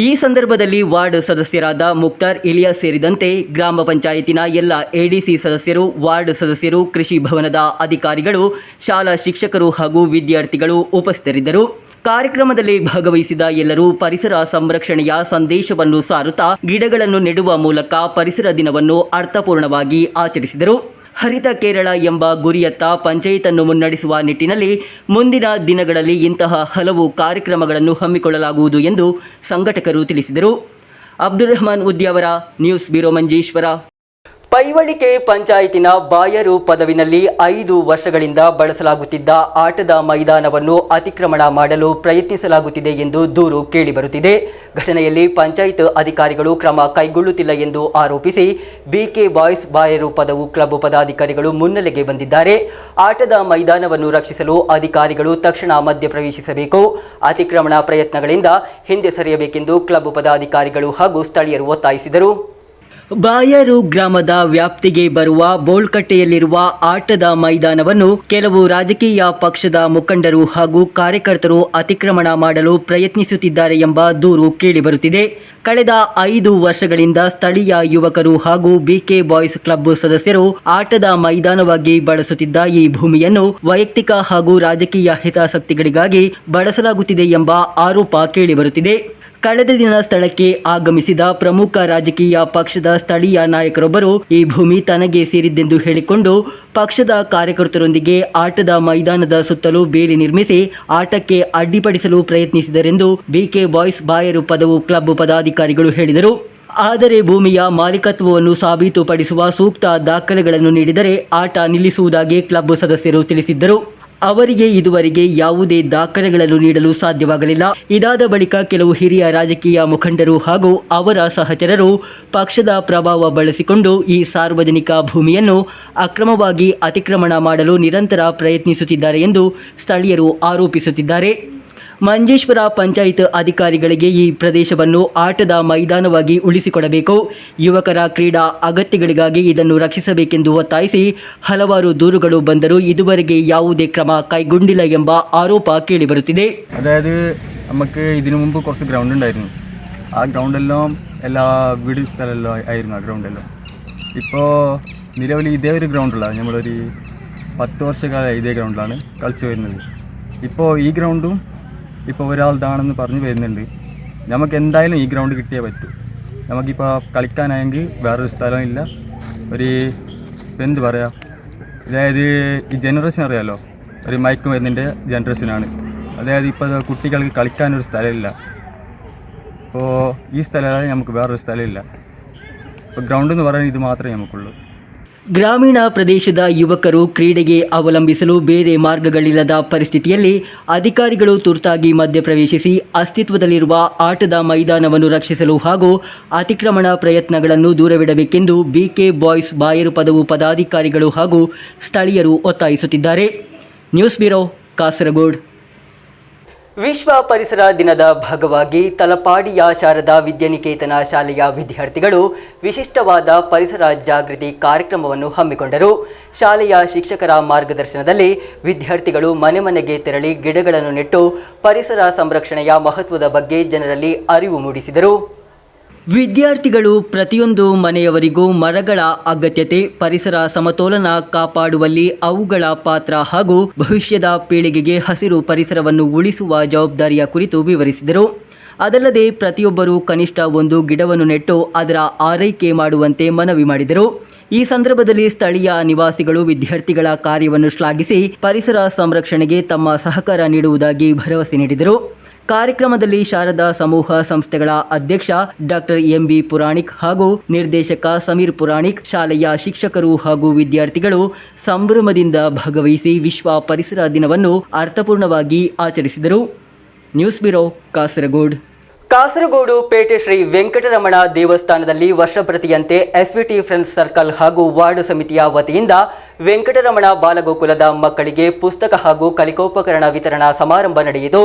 ಈ ಸಂದರ್ಭದಲ್ಲಿ ವಾರ್ಡ್ ಸದಸ್ಯರಾದ ಮುಕ್ತಾರ್ ಇಲಿಯಾಸ್ ಸೇರಿದಂತೆ ಗ್ರಾಮ ಪಂಚಾಯತಿನ ಎಲ್ಲ ಎಡಿಸಿ ಸದಸ್ಯರು, ವಾರ್ಡ್ ಸದಸ್ಯರು, ಕೃಷಿ ಭವನದ ಅಧಿಕಾರಿಗಳು, ಶಾಲಾ ಶಿಕ್ಷಕರು ಹಾಗೂ ವಿದ್ಯಾರ್ಥಿಗಳು ಉಪಸ್ಥಿತರಿದ್ದರು. ಕಾರ್ಯಕ್ರಮದಲ್ಲಿ ಭಾಗವಹಿಸಿದ ಎಲ್ಲರೂ ಪರಿಸರ ಸಂರಕ್ಷಣೆಯ ಸಂದೇಶವನ್ನು ಸಾರುತ್ತಾ ಗಿಡಗಳನ್ನು ನೆಡುವ ಮೂಲಕ ಪರಿಸರ ದಿನವನ್ನು ಅರ್ಥಪೂರ್ಣವಾಗಿ ಆಚರಿಸಿದರು. ಹರಿತ ಕೇರಳ ಎಂಬ ಗುರಿಯತ್ತ ಪಂಚಾಯತನ್ನು ಮುನ್ನಡೆಸುವ ನಿಟ್ಟಿನಲ್ಲಿ ಮುಂದಿನ ದಿನಗಳಲ್ಲಿ ಇಂತಹ ಹಲವು ಕಾರ್ಯಕ್ರಮಗಳನ್ನು ಹಮ್ಮಿಕೊಳ್ಳಲಾಗುವುದು ಎಂದು ಸಂಘಟಕರು ತಿಳಿಸಿದರು. Abdul Rahman Udyavar, news bureau Manjeshwar. ಪೈವಳಿಕೆ ಪಂಚಾಯತಿನ ಬಾಯರು ಪದವಿನಲ್ಲಿ 5 ವರ್ಷಗಳಿಂದ ಬಳಸಲಾಗುತ್ತಿದ್ದ ಆಟದ ಮೈದಾನವನ್ನು ಅತಿಕ್ರಮಣ ಮಾಡಲು ಪ್ರಯತ್ನಿಸಲಾಗುತ್ತಿದೆ ಎಂದು ದೂರು ಕೇಳಿಬರುತ್ತಿದೆ. ಘಟನೆಯಲ್ಲಿ ಪಂಚಾಯತ್ ಅಧಿಕಾರಿಗಳು ಕ್ರಮ ಕೈಗೊಳ್ಳುತ್ತಿಲ್ಲ ಎಂದು ಆರೋಪಿಸಿ ಬಿಕೆ ಬಾಯ್ಸ್ ಬಾಯರು ಪದವು ಕ್ಲಬ್ ಪದಾಧಿಕಾರಿಗಳು ಮುನ್ನೆಲೆಗೆ ಬಂದಿದ್ದಾರೆ. ಆಟದ ಮೈದಾನವನ್ನು ರಕ್ಷಿಸಲು ಅಧಿಕಾರಿಗಳು ತಕ್ಷಣ ಮಧ್ಯಪ್ರವೇಶಿಸಬೇಕು. ಅತಿಕ್ರಮಣ ಪ್ರಯತ್ನಗಳಿಂದ ಹಿಂದೆ ಸರಿಯಬೇಕೆಂದು ಕ್ಲಬ್ ಪದಾಧಿಕಾರಿಗಳು ಹಾಗೂ ಸ್ಥಳೀಯರು ಒತ್ತಾಯಿಸಿದರು. ಬಾಯರು ಗ್ರಾಮದ ವ್ಯಾಪ್ತಿಗೆ ಬರುವ ಬೋಳ್ಕಟ್ಟೆಯಲ್ಲಿರುವ ಆಟದ ಮೈದಾನವನ್ನು ಕೆಲವು ರಾಜಕೀಯ ಪಕ್ಷದ ಮುಖಂಡರು ಹಾಗೂ ಕಾರ್ಯಕರ್ತರು ಅತಿಕ್ರಮಣ ಮಾಡಲು ಪ್ರಯತ್ನಿಸುತ್ತಿದ್ದಾರೆ ಎಂಬ ದೂರು ಕೇಳಿಬರುತ್ತಿದೆ. ಕಳೆದ 5 ವರ್ಷಗಳಿಂದ ಸ್ಥಳೀಯ ಯುವಕರು ಹಾಗೂ ಬಿಕೆ ಬಾಯ್ಸ್ ಕ್ಲಬ್ ಸದಸ್ಯರು ಆಟದ ಮೈದಾನವಾಗಿ ಬಳಸುತ್ತಿದ್ದ ಈ ಭೂಮಿಯನ್ನು ವೈಯಕ್ತಿಕ ಹಾಗೂ ರಾಜಕೀಯ ಹಿತಾಸಕ್ತಿಗಳಿಗಾಗಿ ಬಳಸಲಾಗುತ್ತಿದೆ ಎಂಬ ಆರೋಪ ಕೇಳಿಬರುತ್ತಿದೆ. ಕಳೆದ ದಿನ ಸ್ಥಳಕ್ಕೆ ಆಗಮಿಸಿದ ಪ್ರಮುಖ ರಾಜಕೀಯ ಪಕ್ಷದ ಸ್ಥಳೀಯ ನಾಯಕರೊಬ್ಬರು ಈ ಭೂಮಿ ತನಗೆ ಸೇರಿದ್ದೆಂದು ಹೇಳಿಕೊಂಡು ಪಕ್ಷದ ಕಾರ್ಯಕರ್ತರೊಂದಿಗೆ ಆಟದ ಮೈದಾನದ ಸುತ್ತಲೂ ಬೇಲಿ ನಿರ್ಮಿಸಿ ಆಟಕ್ಕೆ ಅಡ್ಡಿಪಡಿಸಲು ಪ್ರಯತ್ನಿಸಿದರೆಂದು ಬಿಕೆ ಬಾಯ್ಸ್ ಬಾಯರು ಪದವು ಕ್ಲಬ್ ಪದಾಧಿಕಾರಿಗಳು ಹೇಳಿದರು. ಆದರೆ ಭೂಮಿಯ ಮಾಲೀಕತ್ವವನ್ನು ಸಾಬೀತುಪಡಿಸುವ ಸೂಕ್ತ ದಾಖಲೆಗಳನ್ನು ನೀಡಿದರೆ ಆಟ ನಿಲ್ಲಿಸುವುದಾಗಿ ಕ್ಲಬ್ ಸದಸ್ಯರು ತಿಳಿಸಿದ್ದರು. ಅವರಿಗೆ ಇದುವರೆಗೆ ಯಾವುದೇ ದಾಖಲೆಗಳನ್ನು ನೀಡಲು ಸಾಧ್ಯವಾಗಲಿಲ್ಲ. ಇದಾದ ಬಳಿಕ ಕೆಲವು ಹಿರಿಯ ರಾಜಕೀಯ ಮುಖಂಡರು ಹಾಗೂ ಅವರ ಸಹಚರರು ಪಕ್ಷದ ಪ್ರಭಾವ ಬಳಸಿಕೊಂಡು ಈ ಸಾರ್ವಜನಿಕ ಭೂಮಿಯನ್ನು ಅಕ್ರಮವಾಗಿ ಅತಿಕ್ರಮಣ ಮಾಡಲು ನಿರಂತರ ಪ್ರಯತ್ನಿಸುತ್ತಿದ್ದಾರೆ ಎಂದು ಸ್ಥಳೀಯರು ಆರೋಪಿಸುತ್ತಿದ್ದಾರೆ. ಮಂಜೇಶ್ವರ ಪಂಚಾಯತ್ ಅಧಿಕಾರಿಗಳಿಗೆ ಈ ಪ್ರದೇಶವನ್ನು ಆಟದ ಮೈದಾನವಾಗಿ ಉಳಿಸಿಕೊಡಬೇಕು, ಯುವಕರ ಕ್ರೀಡಾ ಅಗತ್ಯಗಳಿಗಾಗಿ ಇದನ್ನು ರಕ್ಷಿಸಬೇಕೆಂದು ಒತ್ತಾಯಿಸಿ ಹಲವಾರು ದೂರುಗಳು ಬಂದರೂ ഇതുവരെಗೆ ಯಾವುದೇ ಕ್ರಮ കൈಗೊಂಡಿല്ല ಎಂಬ ആരോപ കേളിബರುತ್ತಿದೆ. അതായത് നമുക്ക് ഇതിനു മുമ്പ് കുറച്ച് ഗ്രൗണ്ട് ഉണ്ടായിരുന്നു. ആ ഗ്രൗണ്ടെല്ലാം എല്ലാ വീട് സ്ഥലമെല്ലാം ആയിരുന്നു ആ ഗ്രൗണ്ടെല്ലാം. ഇപ്പോൾ നിലവിൽ ഇതേ ഒരു ഗ്രൗണ്ടുള്ള നമ്മളൊരു 10 വർഷക്കാലമായി ഇതേ ഗ്രൗണ്ടിലാണ് കളിച്ചു വരുന്നത്. ഇപ്പോൾ ഈ ഗ്രൗണ്ടും ഇപ്പോൾ ഒരാളുതാണെന്ന് പറഞ്ഞ് വരുന്നുണ്ട്. നമുക്ക് എന്തായാലും ഈ ഗ്രൗണ്ട് കിട്ടിയേ പറ്റൂ. നമുക്കിപ്പോൾ കളിക്കാനായെങ്കിൽ വേറൊരു സ്ഥലമില്ല. ഒരു എന്ത് പറയുക, അതായത് ഈ ജനറേഷൻ അറിയാമല്ലോ, ഒരു മയക്കുമരുന്നിൻ്റെ ജനറേഷനാണ്. അതായത് ഇപ്പോൾ കുട്ടികൾക്ക് കളിക്കാനൊരു സ്ഥലമില്ല. ഇപ്പോൾ ഈ സ്ഥലമല്ലാതെ നമുക്ക് വേറൊരു സ്ഥലമില്ല. ഇപ്പോൾ ഗ്രൗണ്ട് എന്ന് പറയാൻ ഇത് മാത്രമേ നമുക്കുള്ളൂ. ಗ್ರಾಮೀಣ ಪ್ರದೇಶದ ಯುವಕರು ಕ್ರೀಡೆಗೆ ಅವಲಂಬಿಸಲು ಬೇರೆ ಮಾರ್ಗಗಳಿಲ್ಲದ ಪರಿಸ್ಥಿತಿಯಲ್ಲಿ ಅಧಿಕಾರಿಗಳು ತುರ್ತಾಗಿ ಮಧ್ಯಪ್ರವೇಶಿಸಿ ಅಸ್ತಿತ್ವದಲ್ಲಿರುವ ಆಟದ ಮೈದಾನವನ್ನು ರಕ್ಷಿಸಲು ಹಾಗೂ ಅತಿಕ್ರಮಣ ಪ್ರಯತ್ನಗಳನ್ನು ದೂರವಿಡಬೇಕೆಂದು ಬಿಕೆ ಬಾಯ್ಸ್ ಬಾಯರು ಪದವು ಪದಾಧಿಕಾರಿಗಳು ಹಾಗೂ ಸ್ಥಳೀಯರು ಒತ್ತಾಯಿಸುತ್ತಿದ್ದಾರೆ. News bureau, Kasaragod. ವಿಶ್ವ ಪರಿಸರ ದಿನದ ಭಾಗವಾಗಿ ತಲಪಾಡಿಯ ಶಾರದಾ ವಿದ್ಯಾನಿಕೇತನ ಶಾಲೆಯ ವಿದ್ಯಾರ್ಥಿಗಳು ವಿಶಿಷ್ಟವಾದ ಪರಿಸರ ಜಾಗೃತಿ ಕಾರ್ಯಕ್ರಮವನ್ನು ಹಮ್ಮಿಕೊಂಡರು. ಶಾಲೆಯ ಶಿಕ್ಷಕರ ಮಾರ್ಗದರ್ಶನದಲ್ಲಿ ವಿದ್ಯಾರ್ಥಿಗಳು ಮನೆ ಮನೆಗೆ ತೆರಳಿ ಗಿಡಗಳನ್ನು ನೆಟ್ಟು ಪರಿಸರ ಸಂರಕ್ಷಣೆಯ ಮಹತ್ವದ ಬಗ್ಗೆ ಜನರಲ್ಲಿ ಅರಿವು ಮೂಡಿಸಿದರು. ವಿದ್ಯಾರ್ಥಿಗಳು ಪ್ರತಿಯೊಂದು ಮನೆಯವರಿಗೂ ಮರಗಳ ಅಗತ್ಯತೆ, ಪರಿಸರ ಸಮತೋಲನ ಕಾಪಾಡುವಲ್ಲಿ ಅವುಗಳ ಪಾತ್ರ ಹಾಗೂ ಭವಿಷ್ಯದ ಪೀಳಿಗೆಗೆ ಹಸಿರು ಪರಿಸರವನ್ನು ಉಳಿಸುವ ಜವಾಬ್ದಾರಿಯ ಕುರಿತು ವಿವರಿಸಿದರು. ಅದಲ್ಲದೆ ಪ್ರತಿಯೊಬ್ಬರೂ ಕನಿಷ್ಠ ಒಂದು ಗಿಡವನ್ನು ನೆಟ್ಟು ಅದರ ಆರೈಕೆ ಮಾಡುವಂತೆ ಮನವಿ ಮಾಡಿದರು. ಈ ಸಂದರ್ಭದಲ್ಲಿ ಸ್ಥಳೀಯ ನಿವಾಸಿಗಳು ವಿದ್ಯಾರ್ಥಿಗಳ ಕಾರ್ಯವನ್ನು ಶ್ಲಾಘಿಸಿ ಪರಿಸರ ಸಂರಕ್ಷಣೆಗೆ ತಮ್ಮ ಸಹಕಾರ ನೀಡುವುದಾಗಿ ಭರವಸೆ ನೀಡಿದರು. ಕಾರ್ಯಕ್ರಮದಲ್ಲಿ ಶಾರದಾ ಸಮೂಹ ಸಂಸ್ಥೆಗಳ ಅಧ್ಯಕ್ಷ ಡಾಕ್ಟರ್ ಎಂಬಿ ಪುರಾಣಿಕ್ ಹಾಗೂ ನಿರ್ದೇಶಕ ಸಮೀರ್ ಪುರಾಣಿಕ್, ಶಾಲೆಯ ಶಿಕ್ಷಕರು ಹಾಗೂ ವಿದ್ಯಾರ್ಥಿಗಳು ಸಂಭ್ರಮದಿಂದ ಭಾಗವಹಿಸಿ ವಿಶ್ವ ಪರಿಸರ ದಿನವನ್ನು ಅರ್ಥಪೂರ್ಣವಾಗಿ ಆಚರಿಸಿದರು. News bureau, Kasaragod. ಕಾಸರಗೋಡು ಪೇಟೆ ಶ್ರೀ ವೆಂಕಟರಮಣ ದೇವಸ್ಥಾನದಲ್ಲಿ ವರ್ಷಪ್ರತಿಯಂತೆ ಎಸ್ವಿಟಿ ಫ್ರೆಂಡ್ಸ್ ಸರ್ಕಲ್ ಹಾಗೂ ವಾರ್ಡ್ ಸಮಿತಿಯ ವತಿಯಿಂದ ವೆಂಕಟರಮಣ ಬಾಲಗೋಕುಲದ ಮಕ್ಕಳಿಗೆ ಪುಸ್ತಕ ಹಾಗೂ ಕಲಿಕೋಪಕರಣ ವಿತರಣಾ ಸಮಾರಂಭ ನಡೆಯಿತು.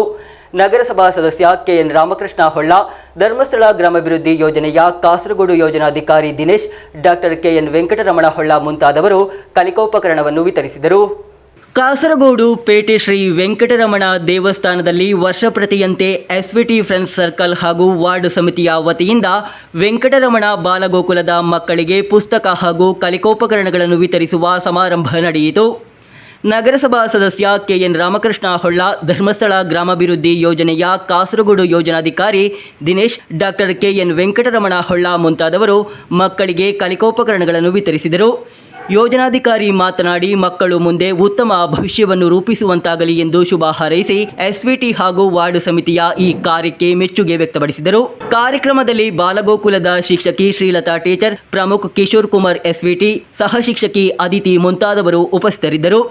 ನಗರಸಭಾ ಸದಸ್ಯ ಕೆಎನ್ ರಾಮಕೃಷ್ಣ ಹೊಳ್ಳ, ಧರ್ಮಸ್ಥಳ ಗ್ರಾಮಾಭಿವೃದ್ಧಿ ಯೋಜನೆಯ ಕಾಸರಗೋಡು ಯೋಜನಾಧಿಕಾರಿ ದಿನೇಶ್, ಡಾಕ್ಟರ್ ಕೆಎನ್ ವೆಂಕಟರಮಣ ಹೊಳ್ಳ ಮುಂತಾದವರು ಕಲಿಕೋಪಕರಣವನ್ನು ವಿತರಿಸಿದರು. ಕಾಸರಗೋಡು ಪೇಟೆ ಶ್ರೀ ವೆಂಕಟರಮಣ ದೇವಸ್ಥಾನದಲ್ಲಿ ವರ್ಷಪ್ರತಿಯಂತೆ ಎಸ್ವಿಟಿ ಫ್ರೆಂಡ್ಸ್ ಸರ್ಕಲ್ ಹಾಗೂ ವಾರ್ಡ್ ಸಮಿತಿಯ ವತಿಯಿಂದ ವೆಂಕಟರಮಣ ಬಾಲಗೋಕುಲದ ಮಕ್ಕಳಿಗೆ ಪುಸ್ತಕ ಹಾಗೂ ಕಲಿಕೋಪಕರಣಗಳನ್ನು ವಿತರಿಸುವ ಸಮಾರಂಭ ನಡೆಯಿತು. ನಗರಸಭಾ ಸದಸ್ಯ ಕೆಎನ್ ರಾಮಕೃಷ್ಣ ಹೊಳ್ಳ, ಧರ್ಮಸ್ಥಳ ಗ್ರಾಮಾಭಿವೃದ್ಧಿ ಯೋಜನೆಯ ಕಾಸರಗೋಡು ಯೋಜನಾಧಿಕಾರಿ ದಿನೇಶ್, ಡಾಕ್ಟರ್ ಕೆಎನ್ ವೆಂಕಟರಮಣ ಹೊಳ್ಳ ಮುಂತಾದವರು ಮಕ್ಕಳಿಗೆ ಕಲಿಕೋಪಕರಣಗಳನ್ನು ವಿತರಿಸಿದರು. ಯೋಜನಾಧಿಕಾರಿ ಮಾತನಾಡಿ, ಮಕ್ಕಳು ಮುಂದೆ ಉತ್ತಮ ಭವಿಷ್ಯವನ್ನು ರೂಪಿಸುವಂತಾಗಲಿ ಎಂದು ಶುಭ ಹಾರೈಸಿ ಎಸ್ವಿಟಿ ಹಾಗೂ ವಾರ್ಡ್ ಸಮಿತಿಯ ಈ ಕಾರ್ಯಕ್ಕೆ ಮೆಚ್ಚುಗೆ ವ್ಯಕ್ತಪಡಿಸಿದರು. ಕಾರ್ಯಕ್ರಮದಲ್ಲಿ ಬಾಲಗೋಕುಲದ ಶಿಕ್ಷಕಿ ಶ್ರೀಲತಾ ಟೀಚರ್, ಪ್ರಮುಖ್ ಕಿಶೋರ್ ಕುಮಾರ್ ಎಸ್ವಿಟಿ, ಸಹ ಶಿಕ್ಷಕಿ ಅದಿತಿ ಮುಂತಾದವರು ಉಪಸ್ಥಿತರಿದ್ದರು.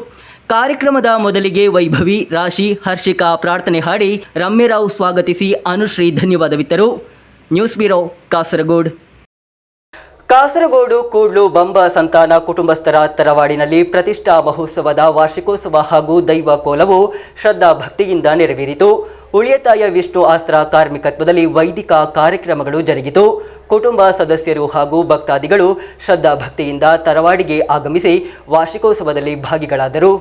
ಕಾರ್ಯಕ್ರಮದ ಮೊದಲಿಗೆ ವೈಭವಿ, ರಾಶಿ, ಹರ್ಷಿಕಾ ಪ್ರಾರ್ಥನೆ ಹಾಡಿ ರಮ್ಯರಾವ್ ಸ್ವಾಗತಿಸಿ ಅನುಶ್ರೀ ಧನ್ಯವಾದವಿತ್ತರು. News bureau, Kasaragod. ಕಾಸರಗೋಡು ಕೂಡ್ಲು ಬಂಬ ಸಂತಾನ ಕುಟುಂಬಸ್ಥರ ತರವಾಡಿನಲ್ಲಿ ಪ್ರತಿಷ್ಠಾ ಮಹೋತ್ಸವದ ವಾರ್ಷಿಕೋತ್ಸವ ಹಾಗೂ ದೈವ ಕೋಲವು ಶ್ರದ್ಧಾ ಭಕ್ತಿಯಿಂದ ನೆರವೇರಿತು. ಉಳಿಯತಾಯ ವಿಷ್ಣು ಆಸ್ತ್ರ ಕಾರ್ಮಿಕತ್ವದಲ್ಲಿ ವೈದಿಕ ಕಾರ್ಯಕ್ರಮಗಳು ಜರುಗಿತು. ಕುಟುಂಬ ಸದಸ್ಯರು ಹಾಗೂ ಭಕ್ತಾದಿಗಳು ಶ್ರದ್ಧಾ ಭಕ್ತಿಯಿಂದ ತರವಾಡಿಗೆ ಆಗಮಿಸಿ ವಾರ್ಷಿಕೋತ್ಸವದಲ್ಲಿ ಭಾಗಿಗಳಾದರು.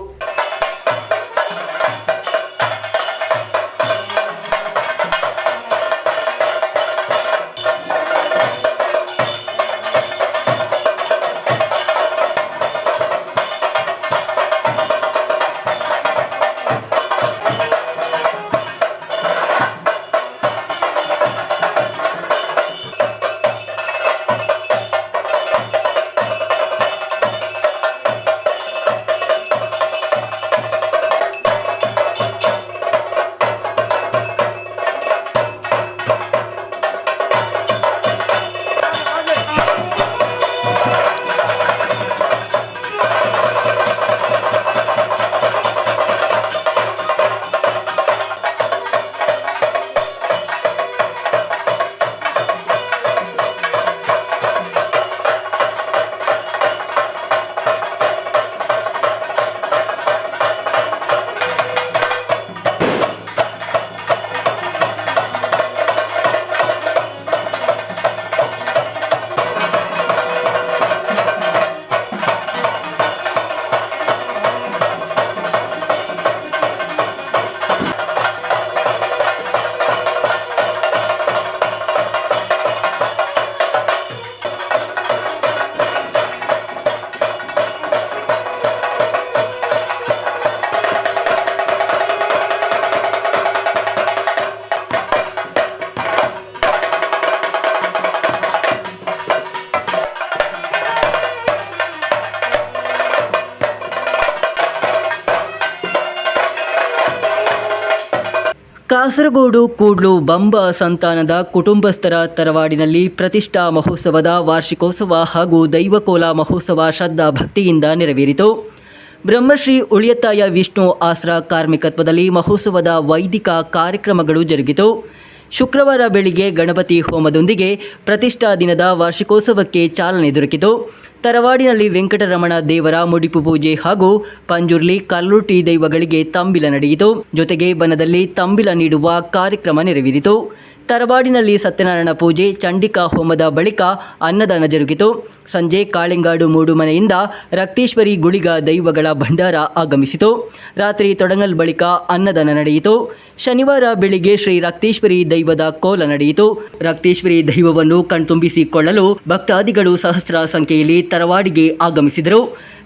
ಕಾಸರಗೋಡು ಕೂಡ್ಲು ಬಂಬ ಸಂತಾನದ ಕುಟುಂಬಸ್ಥರ ತರವಾಡಿನಲ್ಲಿ ಪ್ರತಿಷ್ಠಾ ಮಹೋತ್ಸವದ ವಾರ್ಷಿಕೋತ್ಸವ ಹಾಗೂ ದೈವಕೋಲ ಮಹೋತ್ಸವ ಶ್ರದ್ಧಾ ಭಕ್ತಿಯಿಂದ ನೆರವೇರಿತು. ಬ್ರಹ್ಮಶ್ರೀ ಉಳಿಯತ್ತಾಯ ವಿಷ್ಣು ಆಶ್ರಾ ಕಾರ್ಮಿಕತ್ವದಲ್ಲಿ ಮಹೋತ್ಸವದ ವೈದಿಕ ಕಾರ್ಯಕ್ರಮಗಳು ಜರುಗಿತು. ಶುಕ್ರವಾರ ಬೆಳಿಗ್ಗೆ ಗಣಪತಿ ಹೋಮದೊಂದಿಗೆ ಪ್ರತಿಷ್ಠಾ ದಿನದ ವಾರ್ಷಿಕೋತ್ಸವಕ್ಕೆ ಚಾಲನೆ ದೊರಕಿತು. ತರವಾಡಿನಲ್ಲಿ ವೆಂಕಟರಮಣ ದೇವರ ಮುಡಿಪು ಪೂಜೆ ಹಾಗೂ ಪಂಜುರ್ಲಿ ಕಲ್ಲುಟಿ ದೈವಗಳಿಗೆ ತಂಬಿಲ ನಡೆಯಿತು. ಜೊತೆಗೆ ಬನದಲ್ಲಿ ತಂಬಿಲ ನೀಡುವ ಕಾರ್ಯಕ್ರಮ ನೆರವೇರಿತು. ತರವಾಡಿನಲ್ಲಿ ಸತ್ಯನಾರಾಯಣ ಪೂಜೆ, ಚಂಡಿಕಾ ಹೋಮದ ಬಳಿಕ ಅನ್ನದಾನ ಜರುಗಿತು. ಸಂಜೆ ಕಾಳಿಂಗಾಡು ಮೂಡು ಮನೆಯಿಂದ ರಕ್ತೇಶ್ವರಿ ಗುಳಿಗ ದೈವಗಳ ಭಂಡಾರ ಆಗಮಿಸಿತು. ರಾತ್ರಿ ತೊಡಂಗಲ್ ಬಳಿಕ ಅನ್ನದಾನ ನಡೆಯಿತು. ಶನಿವಾರ ಬೆಳಿಗ್ಗೆ ಶ್ರೀ ರಕ್ತೇಶ್ವರಿ ದೈವದ ಕೋಲ ನಡೆಯಿತು. ರಕ್ತೇಶ್ವರಿ ದೈವವನ್ನು ಕಣ್ತುಂಬಿಸಿಕೊಳ್ಳಲು ಭಕ್ತಾದಿಗಳು ಸಹಸ್ರ ಸಂಖ್ಯೆಯಲ್ಲಿ ತರವಾಡಿಗೆ ಆಗಮಿಸಿದರು.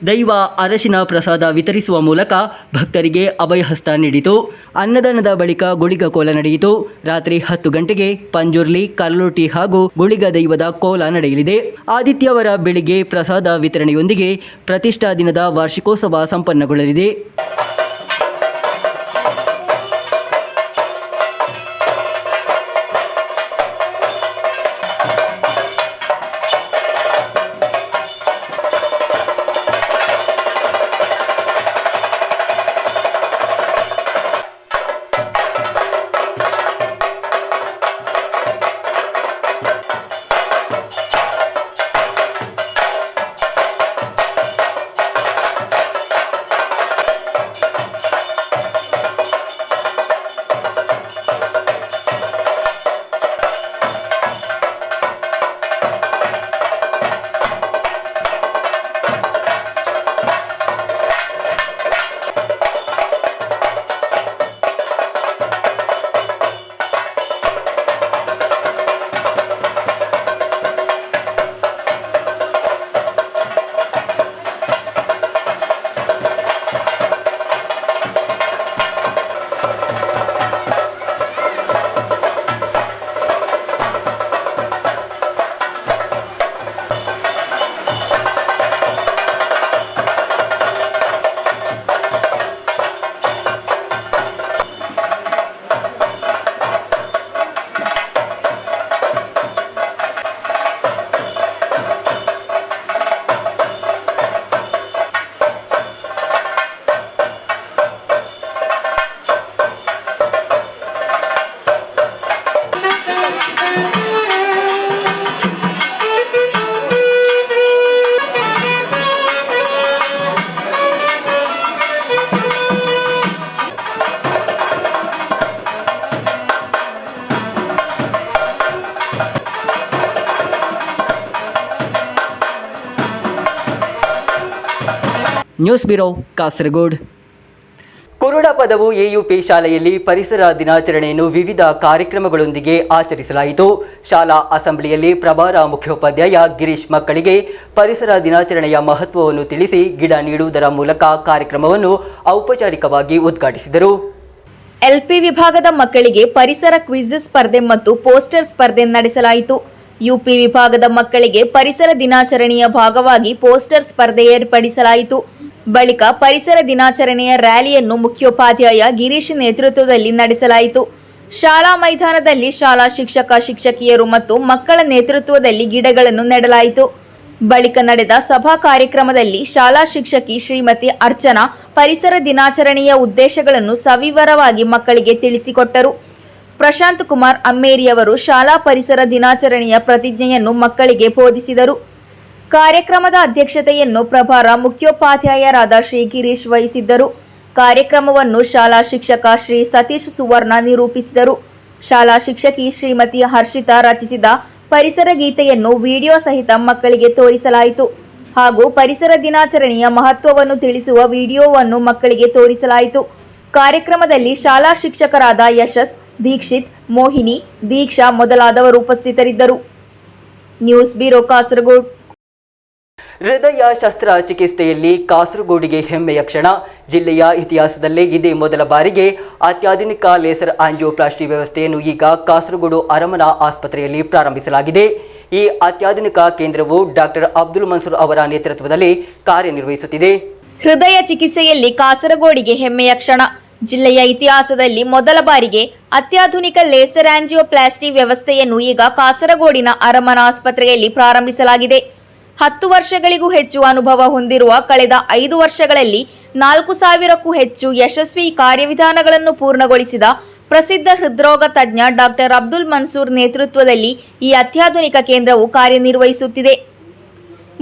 ದೈವ ಅರಶಿನ ಪ್ರಸಾದ ವಿತರಿಸುವ ಮೂಲಕ ಭಕ್ತರಿಗೆ ಅಭಯಹಸ್ತ ನೀಡಿತು. ಅನ್ನದಾನದ ಬಳಿಕ ಗುಳಿಗ ಕೋಲ ನಡೆಯಿತು. ರಾತ್ರಿ 10 ಗಂಟೆಗೆ ಪಂಜುರ್ಲಿ, ಕಲ್ಲೋಟಿ ಹಾಗೂ ಗುಳಿಗ ದೈವದ ಕೋಲ ನಡೆಯಲಿದೆ. ಆದಿತ್ಯವಾರ ಬೆಳಿಗ್ಗೆ ಪ್ರಸಾದ ವಿತರಣೆಯೊಂದಿಗೆ ಪ್ರತಿಷ್ಠಾ ದಿನದ ವಾರ್ಷಿಕೋತ್ಸವ ಸಂಪನ್ನಗೊಳ್ಳಲಿದೆ. News bureau, Kasaragod. ಕುರುಡ ಪದವು ಎಯುಪಿ ಶಾಲೆಯಲ್ಲಿ ಪರಿಸರ ದಿನಾಚರಣೆಯನ್ನು ವಿವಿಧ ಕಾರ್ಯಕ್ರಮಗಳೊಂದಿಗೆ ಆಚರಿಸಲಾಯಿತು. ಶಾಲಾ ಅಸೆಂಬ್ಲಿಯಲ್ಲಿ ಪ್ರಭಾರ ಮುಖ್ಯೋಪಾಧ್ಯಾಯ ಗಿರೀಶ್ ಮಕ್ಕಳಿಗೆ ಪರಿಸರ ದಿನಾಚರಣೆಯ ಮಹತ್ವವನ್ನು ತಿಳಿಸಿ ಗಿಡ ನೀಡುವುದರ ಮೂಲಕ ಕಾರ್ಯಕ್ರಮವನ್ನು ಔಪಚಾರಿಕವಾಗಿ ಉದ್ಘಾಟಿಸಿದರು. ಎಲ್ಪಿ ವಿಭಾಗದ ಮಕ್ಕಳಿಗೆ ಪರಿಸರ ಕ್ವಿಜ್ ಸ್ಪರ್ಧೆ ಮತ್ತು ಪೋಸ್ಟರ್ ಸ್ಪರ್ಧೆ ನಡೆಸಲಾಯಿತು. ಯುಪಿ ವಿಭಾಗದ ಮಕ್ಕಳಿಗೆ ಪರಿಸರ ದಿನಾಚರಣೆಯ ಭಾಗವಾಗಿ ಪೋಸ್ಟರ್ ಸ್ಪರ್ಧೆ ಏರ್ಪಡಿಸಲಾಯಿತು. ಬಳಿಕ ಪರಿಸರ ದಿನಾಚರಣೆಯ ರ್ಯಾಲಿಯನ್ನು ಮುಖ್ಯೋಪಾಧ್ಯಾಯ ಗಿರೀಶ್ ನೇತೃತ್ವದಲ್ಲಿ ನಡೆಸಲಾಯಿತು. ಶಾಲಾ ಮೈದಾನದಲ್ಲಿ ಶಾಲಾ ಶಿಕ್ಷಕಿಯರು ಮತ್ತು ಮಕ್ಕಳ ನೇತೃತ್ವದಲ್ಲಿ ಗಿಡಗಳನ್ನು ನೆಡಲಾಯಿತು. ಬಳಿಕ ನಡೆದ ಸಭಾ ಕಾರ್ಯಕ್ರಮದಲ್ಲಿ ಶಾಲಾ ಶಿಕ್ಷಕಿ ಶ್ರೀಮತಿ ಅರ್ಚನಾ ಪರಿಸರ ದಿನಾಚರಣೆಯ ಉದ್ದೇಶಗಳನ್ನು ಸವಿವರವಾಗಿ ಮಕ್ಕಳಿಗೆ ತಿಳಿಸಿಕೊಟ್ಟರು. ಪ್ರಶಾಂತ್ ಕುಮಾರ್ ಅಮ್ಮೇರಿಯವರು ಶಾಲಾ ಪರಿಸರ ದಿನಾಚರಣೆಯ ಪ್ರತಿಜ್ಞೆಯನ್ನು ಮಕ್ಕಳಿಗೆ ಬೋಧಿಸಿದರು. ಕಾರ್ಯಕ್ರಮದ ಅಧ್ಯಕ್ಷತೆಯನ್ನು ಪ್ರಭಾರ ಮುಖ್ಯೋಪಾಧ್ಯಾಯರಾದ ಶ್ರೀ ಗಿರೀಶ್ ವಹಿಸಿದ್ದರು. ಕಾರ್ಯಕ್ರಮವನ್ನು ಶಾಲಾ ಶಿಕ್ಷಕ ಶ್ರೀ ಸತೀಶ್ ಸುವರ್ಣ ನಿರೂಪಿಸಿದರು. ಶಾಲಾ ಶಿಕ್ಷಕಿ ಶ್ರೀಮತಿ ಹರ್ಷಿತಾ ರಚಿಸಿದ ಪರಿಸರ ಗೀತೆಯನ್ನು ವಿಡಿಯೋ ಸಹಿತ ಮಕ್ಕಳಿಗೆ ತೋರಿಸಲಾಯಿತು ಹಾಗೂ ಪರಿಸರ ದಿನಾಚರಣೆಯ ಮಹತ್ವವನ್ನು ತಿಳಿಸುವ ವಿಡಿಯೋವನ್ನು ಮಕ್ಕಳಿಗೆ ತೋರಿಸಲಾಯಿತು. ಕಾರ್ಯಕ್ರಮದಲ್ಲಿ ಶಾಲಾ ಶಿಕ್ಷಕರಾದ ಯಶಸ್, ದೀಕ್ಷಿತ್, ಮೋಹಿನಿ, ದೀಕ್ಷಾ ಮೊದಲಾದವರು ಉಪಸ್ಥಿತರಿದ್ದರು. News bureau, Kasaragod. ಹೃದಯ ಶಸ್ತ್ರಚಿಕಿತ್ಸೆಯಲ್ಲಿ ಕಾಸರಗೋಡಿಗೆ ಹೆಮ್ಮೆಯ ಕ್ಷಣ. ಜಿಲ್ಲೆಯ ಇತಿಹಾಸದಲ್ಲೇ ಇದೇ ಮೊದಲ ಬಾರಿಗೆ ಅತ್ಯಾಧುನಿಕ ಲೇಸರ್ ಆಂಜಿಯೋಪ್ಲಾಸ್ಟಿ ವ್ಯವಸ್ಥೆಯನ್ನು ಈಗ ಕಾಸರಗೋಡು ಅರಮನಾ ಆಸ್ಪತ್ರೆಯಲ್ಲಿ ಪ್ರಾರಂಭಿಸಲಾಗಿದೆ. ಈ ಅತ್ಯಾಧುನಿಕ ಕೇಂದ್ರವು ಡಾಕ್ಟರ್ ಅಬ್ದುಲ್ ಮನ್ಸೂರ್ ಅವರ ನೇತೃತ್ವದಲ್ಲಿ ಕಾರ್ಯನಿರ್ವಹಿಸುತ್ತಿದೆ. ಹೃದಯ ಚಿಕಿತ್ಸೆಯಲ್ಲಿ ಕಾಸರಗೋಡಿಗೆ ಹೆಮ್ಮೆಯ ಕ್ಷಣ. ಜಿಲ್ಲೆಯ ಇತಿಹಾಸದಲ್ಲಿ ಮೊದಲ ಬಾರಿಗೆ ಅತ್ಯಾಧುನಿಕ ಲೇಸರ್ ಆಂಜಿಯೋಪ್ಲಾಸ್ಟಿ ವ್ಯವಸ್ಥೆಯನ್ನು ಈಗ ಕಾಸರಗೋಡಿನ ಅರಮನಾ ಆಸ್ಪತ್ರೆಯಲ್ಲಿ ಪ್ರಾರಂಭಿಸಲಾಗಿದೆ. 10 ವರ್ಷಗಳಿಗೂ ಹೆಚ್ಚು ಅನುಭವ ಹೊಂದಿರುವ ಕಳೆದ 5 ವರ್ಷಗಳಲ್ಲಿ 4,000ಕ್ಕೂ ಹೆಚ್ಚು ಯಶಸ್ವಿ ಕಾರ್ಯವಿಧಾನಗಳನ್ನು ಪೂರ್ಣಗೊಳಿಸಿದ ಪ್ರಸಿದ್ಧ ಹೃದ್ರೋಗ ತಜ್ಞ ಡಾಕ್ಟರ್ ಅಬ್ದುಲ್ ಮನ್ಸೂರ್ ನೇತೃತ್ವದಲ್ಲಿ ಈ ಅತ್ಯಾಧುನಿಕ ಕೇಂದ್ರವು ಕಾರ್ಯನಿರ್ವಹಿಸುತ್ತಿದೆ.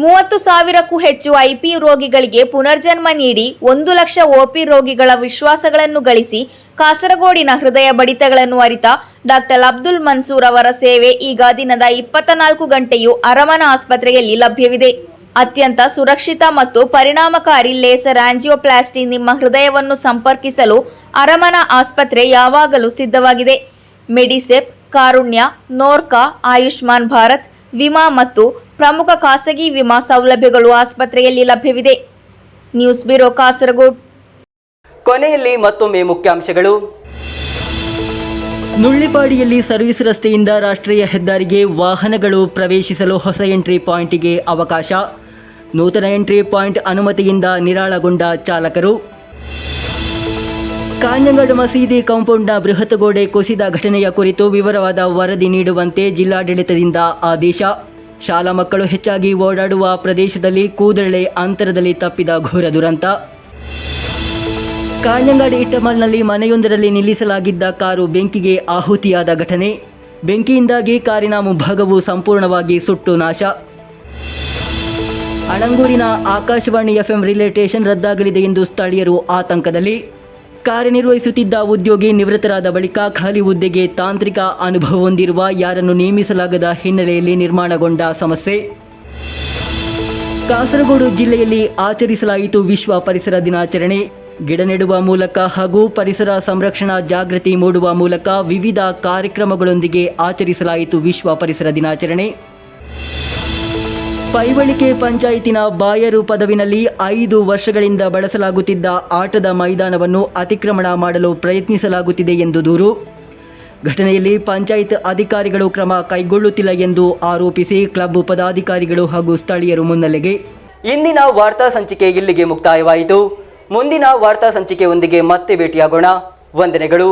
30,000ಕ್ಕೂ ಹೆಚ್ಚು ಐಪಿಯು ರೋಗಿಗಳಿಗೆ ಪುನರ್ಜನ್ಮ ನೀಡಿ 1 ಲಕ್ಷ ಒಪಿ ರೋಗಿಗಳ ವಿಶ್ವಾಸಗಳನ್ನು ಗಳಿಸಿ ಕಾಸರಗೋಡಿನ ಹೃದಯ ಬಡಿತಗಳನ್ನು ಅರಿತ ಡಾಕ್ಟರ್ ಅಬ್ದುಲ್ ಮನ್ಸೂರ್ ಅವರ ಸೇವೆ ಈಗ ದಿನದ 24 ಗಂಟೆಯೂ ಅರಮನಾ ಆಸ್ಪತ್ರೆಯಲ್ಲಿ ಲಭ್ಯವಿದೆ. ಅತ್ಯಂತ ಸುರಕ್ಷಿತ ಮತ್ತು ಪರಿಣಾಮಕಾರಿ ಲೇಸರ್ ಆಂಜಿಯೋಪ್ಲಾಸ್ಟಿ ನಿಮ್ಮ ಹೃದಯವನ್ನು ಸಂಪರ್ಕಿಸಲು ಅರಮನಾ ಆಸ್ಪತ್ರೆ ಯಾವಾಗಲೂ ಸಿದ್ಧವಾಗಿದೆ. ಮೆಡಿಸೆಪ್, ಕಾರುಣ್ಯ, ನೋರ್ಕಾ, ಆಯುಷ್ಮಾನ್ ಭಾರತ್ ವಿಮಾ ಮತ್ತು ಪ್ರಮುಖ ಖಾಸಗಿ ವಿಮಾ ಸೌಲಭ್ಯಗಳು ಆಸ್ಪತ್ರೆಯಲ್ಲಿ ಲಭ್ಯವಿದೆ. News bureau Kasaragod. ಕೊನೆಯಲ್ಲಿ ಮತ್ತೊಮ್ಮೆ ಮುಖ್ಯಾಂಶಗಳು. ನುಳ್ಳಿಪಾಡಿಯಲ್ಲಿ ಸರ್ವಿಸ್ ರಸ್ತೆಯಿಂದ ರಾಷ್ಟ್ರೀಯ ಹೆದ್ದಾರಿಗೆ ವಾಹನಗಳು ಪ್ರವೇಶಿಸಲು ಹೊಸ ಎಂಟ್ರಿ ಪಾಯಿಂಟಿಗೆ ಅವಕಾಶ. ನೂತನ ಎಂಟ್ರಿ ಪಾಯಿಂಟ್ ಅನುಮತಿಯಿಂದ ನಿರಾಳಗೊಂಡ ಚಾಲಕರು. ಕಾಂಜಂಗಡ್ ಮಸೀದಿ ಕಾಂಪೌಂಡ್ನ ಬೃಹತ್ ಗೋಡೆ ಕುಸಿದ ಘಟನೆಯ ಕುರಿತು ವಿವರವಾದ ವರದಿ ನೀಡುವಂತೆ ಜಿಲ್ಲಾಡಳಿತದಿಂದ ಆದೇಶ. ಶಾಲಾ ಮಕ್ಕಳು ಹೆಚ್ಚಾಗಿ ಓಡಾಡುವ ಪ್ರದೇಶದಲ್ಲಿ ಕೂದಲೆಳೆ ಅಂತರದಲ್ಲಿ ತಪ್ಪಿದ ಘೋರ ದುರಂತ. ಕಾಂಜಂಗಾಡಿ ಇಟ್ಟಮಲ್ನಲ್ಲಿ ಮನೆಯೊಂದರಲ್ಲಿ ನಿಲ್ಲಿಸಲಾಗಿದ್ದ ಕಾರು ಬೆಂಕಿಗೆ ಆಹುತಿಯಾದ ಘಟನೆ. ಬೆಂಕಿಯಿಂದಾಗಿ ಕಾರಿನ ಮುಂಭಾಗವು ಸಂಪೂರ್ಣವಾಗಿ ಸುಟ್ಟು ನಾಶ. ಅಣಂಗೂರಿನ ಆಕಾಶವಾಣಿ FM ರಿಲೇ ಸ್ಟೇಷನ್ ರದ್ದಾಗಲಿದೆ ಎಂದು ಸ್ಥಳೀಯರು ಆತಂಕದಲ್ಲಿ. ಕಾರ್ಯನಿರ್ವಹಿಸುತ್ತಿದ್ದ ಉದ್ಯೋಗಿ ನಿವೃತ್ತರಾದ ಬಳಿಕ ಖಾಲಿ ಹುದ್ದೆಗೆ ತಾಂತ್ರಿಕ ಅನುಭವ ಹೊಂದಿರುವ ಯಾರನ್ನು ನೇಮಿಸಲಾಗದ ಹಿನ್ನೆಲೆಯಲ್ಲಿ ನಿರ್ಮಾಣಗೊಂಡ ಸಮಸ್ಯೆ. ಕಾಸರಗೋಡು ಜಿಲ್ಲೆಯಲ್ಲಿ ಆಚರಿಸಲಾಯಿತು ವಿಶ್ವ ಪರಿಸರ ದಿನಾಚರಣೆ. ಗಿಡ ನೆಡುವ ಮೂಲಕ ಹಾಗೂ ಪರಿಸರ ಸಂರಕ್ಷಣಾ ಜಾಗೃತಿ ಮೂಡುವ ಮೂಲಕ ವಿವಿಧ ಕಾರ್ಯಕ್ರಮಗಳೊಂದಿಗೆ ಆಚರಿಸಲಾಯಿತು ವಿಶ್ವ ಪರಿಸರ ದಿನಾಚರಣೆ. ಪೈವಳಿಕೆ ಪಂಚಾಯಿತಿನ ಬಾಯರು ಪದವಿನಲ್ಲಿ 5 ವರ್ಷಗಳಿಂದ ಬಳಸಲಾಗುತ್ತಿದ್ದ ಆಟದ ಮೈದಾನವನ್ನು ಅತಿಕ್ರಮಣ ಮಾಡಲು ಪ್ರಯತ್ನಿಸಲಾಗುತ್ತಿದೆ ಎಂದು ದೂರು. ಘಟನೆಯಲ್ಲಿ ಪಂಚಾಯತ್ ಅಧಿಕಾರಿಗಳು ಕ್ರಮ ಕೈಗೊಳ್ಳುತ್ತಿಲ್ಲ ಎಂದು ಆರೋಪಿಸಿ ಕ್ಲಬ್ ಪದಾಧಿಕಾರಿಗಳು ಹಾಗೂ ಸ್ಥಳೀಯರು ಮುನ್ನೆಲೆಗೆ. ಇಂದಿನ ವಾರ್ತಾ ಸಂಚಿಕೆ ಇಲ್ಲಿಗೆ ಮುಕ್ತಾಯವಾಯಿತು. ಮುಂದಿನ ವಾರ್ತಾ ಸಂಚಿಕೆಯೊಂದಿಗೆ ಮತ್ತೆ ಭೇಟಿಯಾಗೋಣ. ವಂದನೆಗಳು.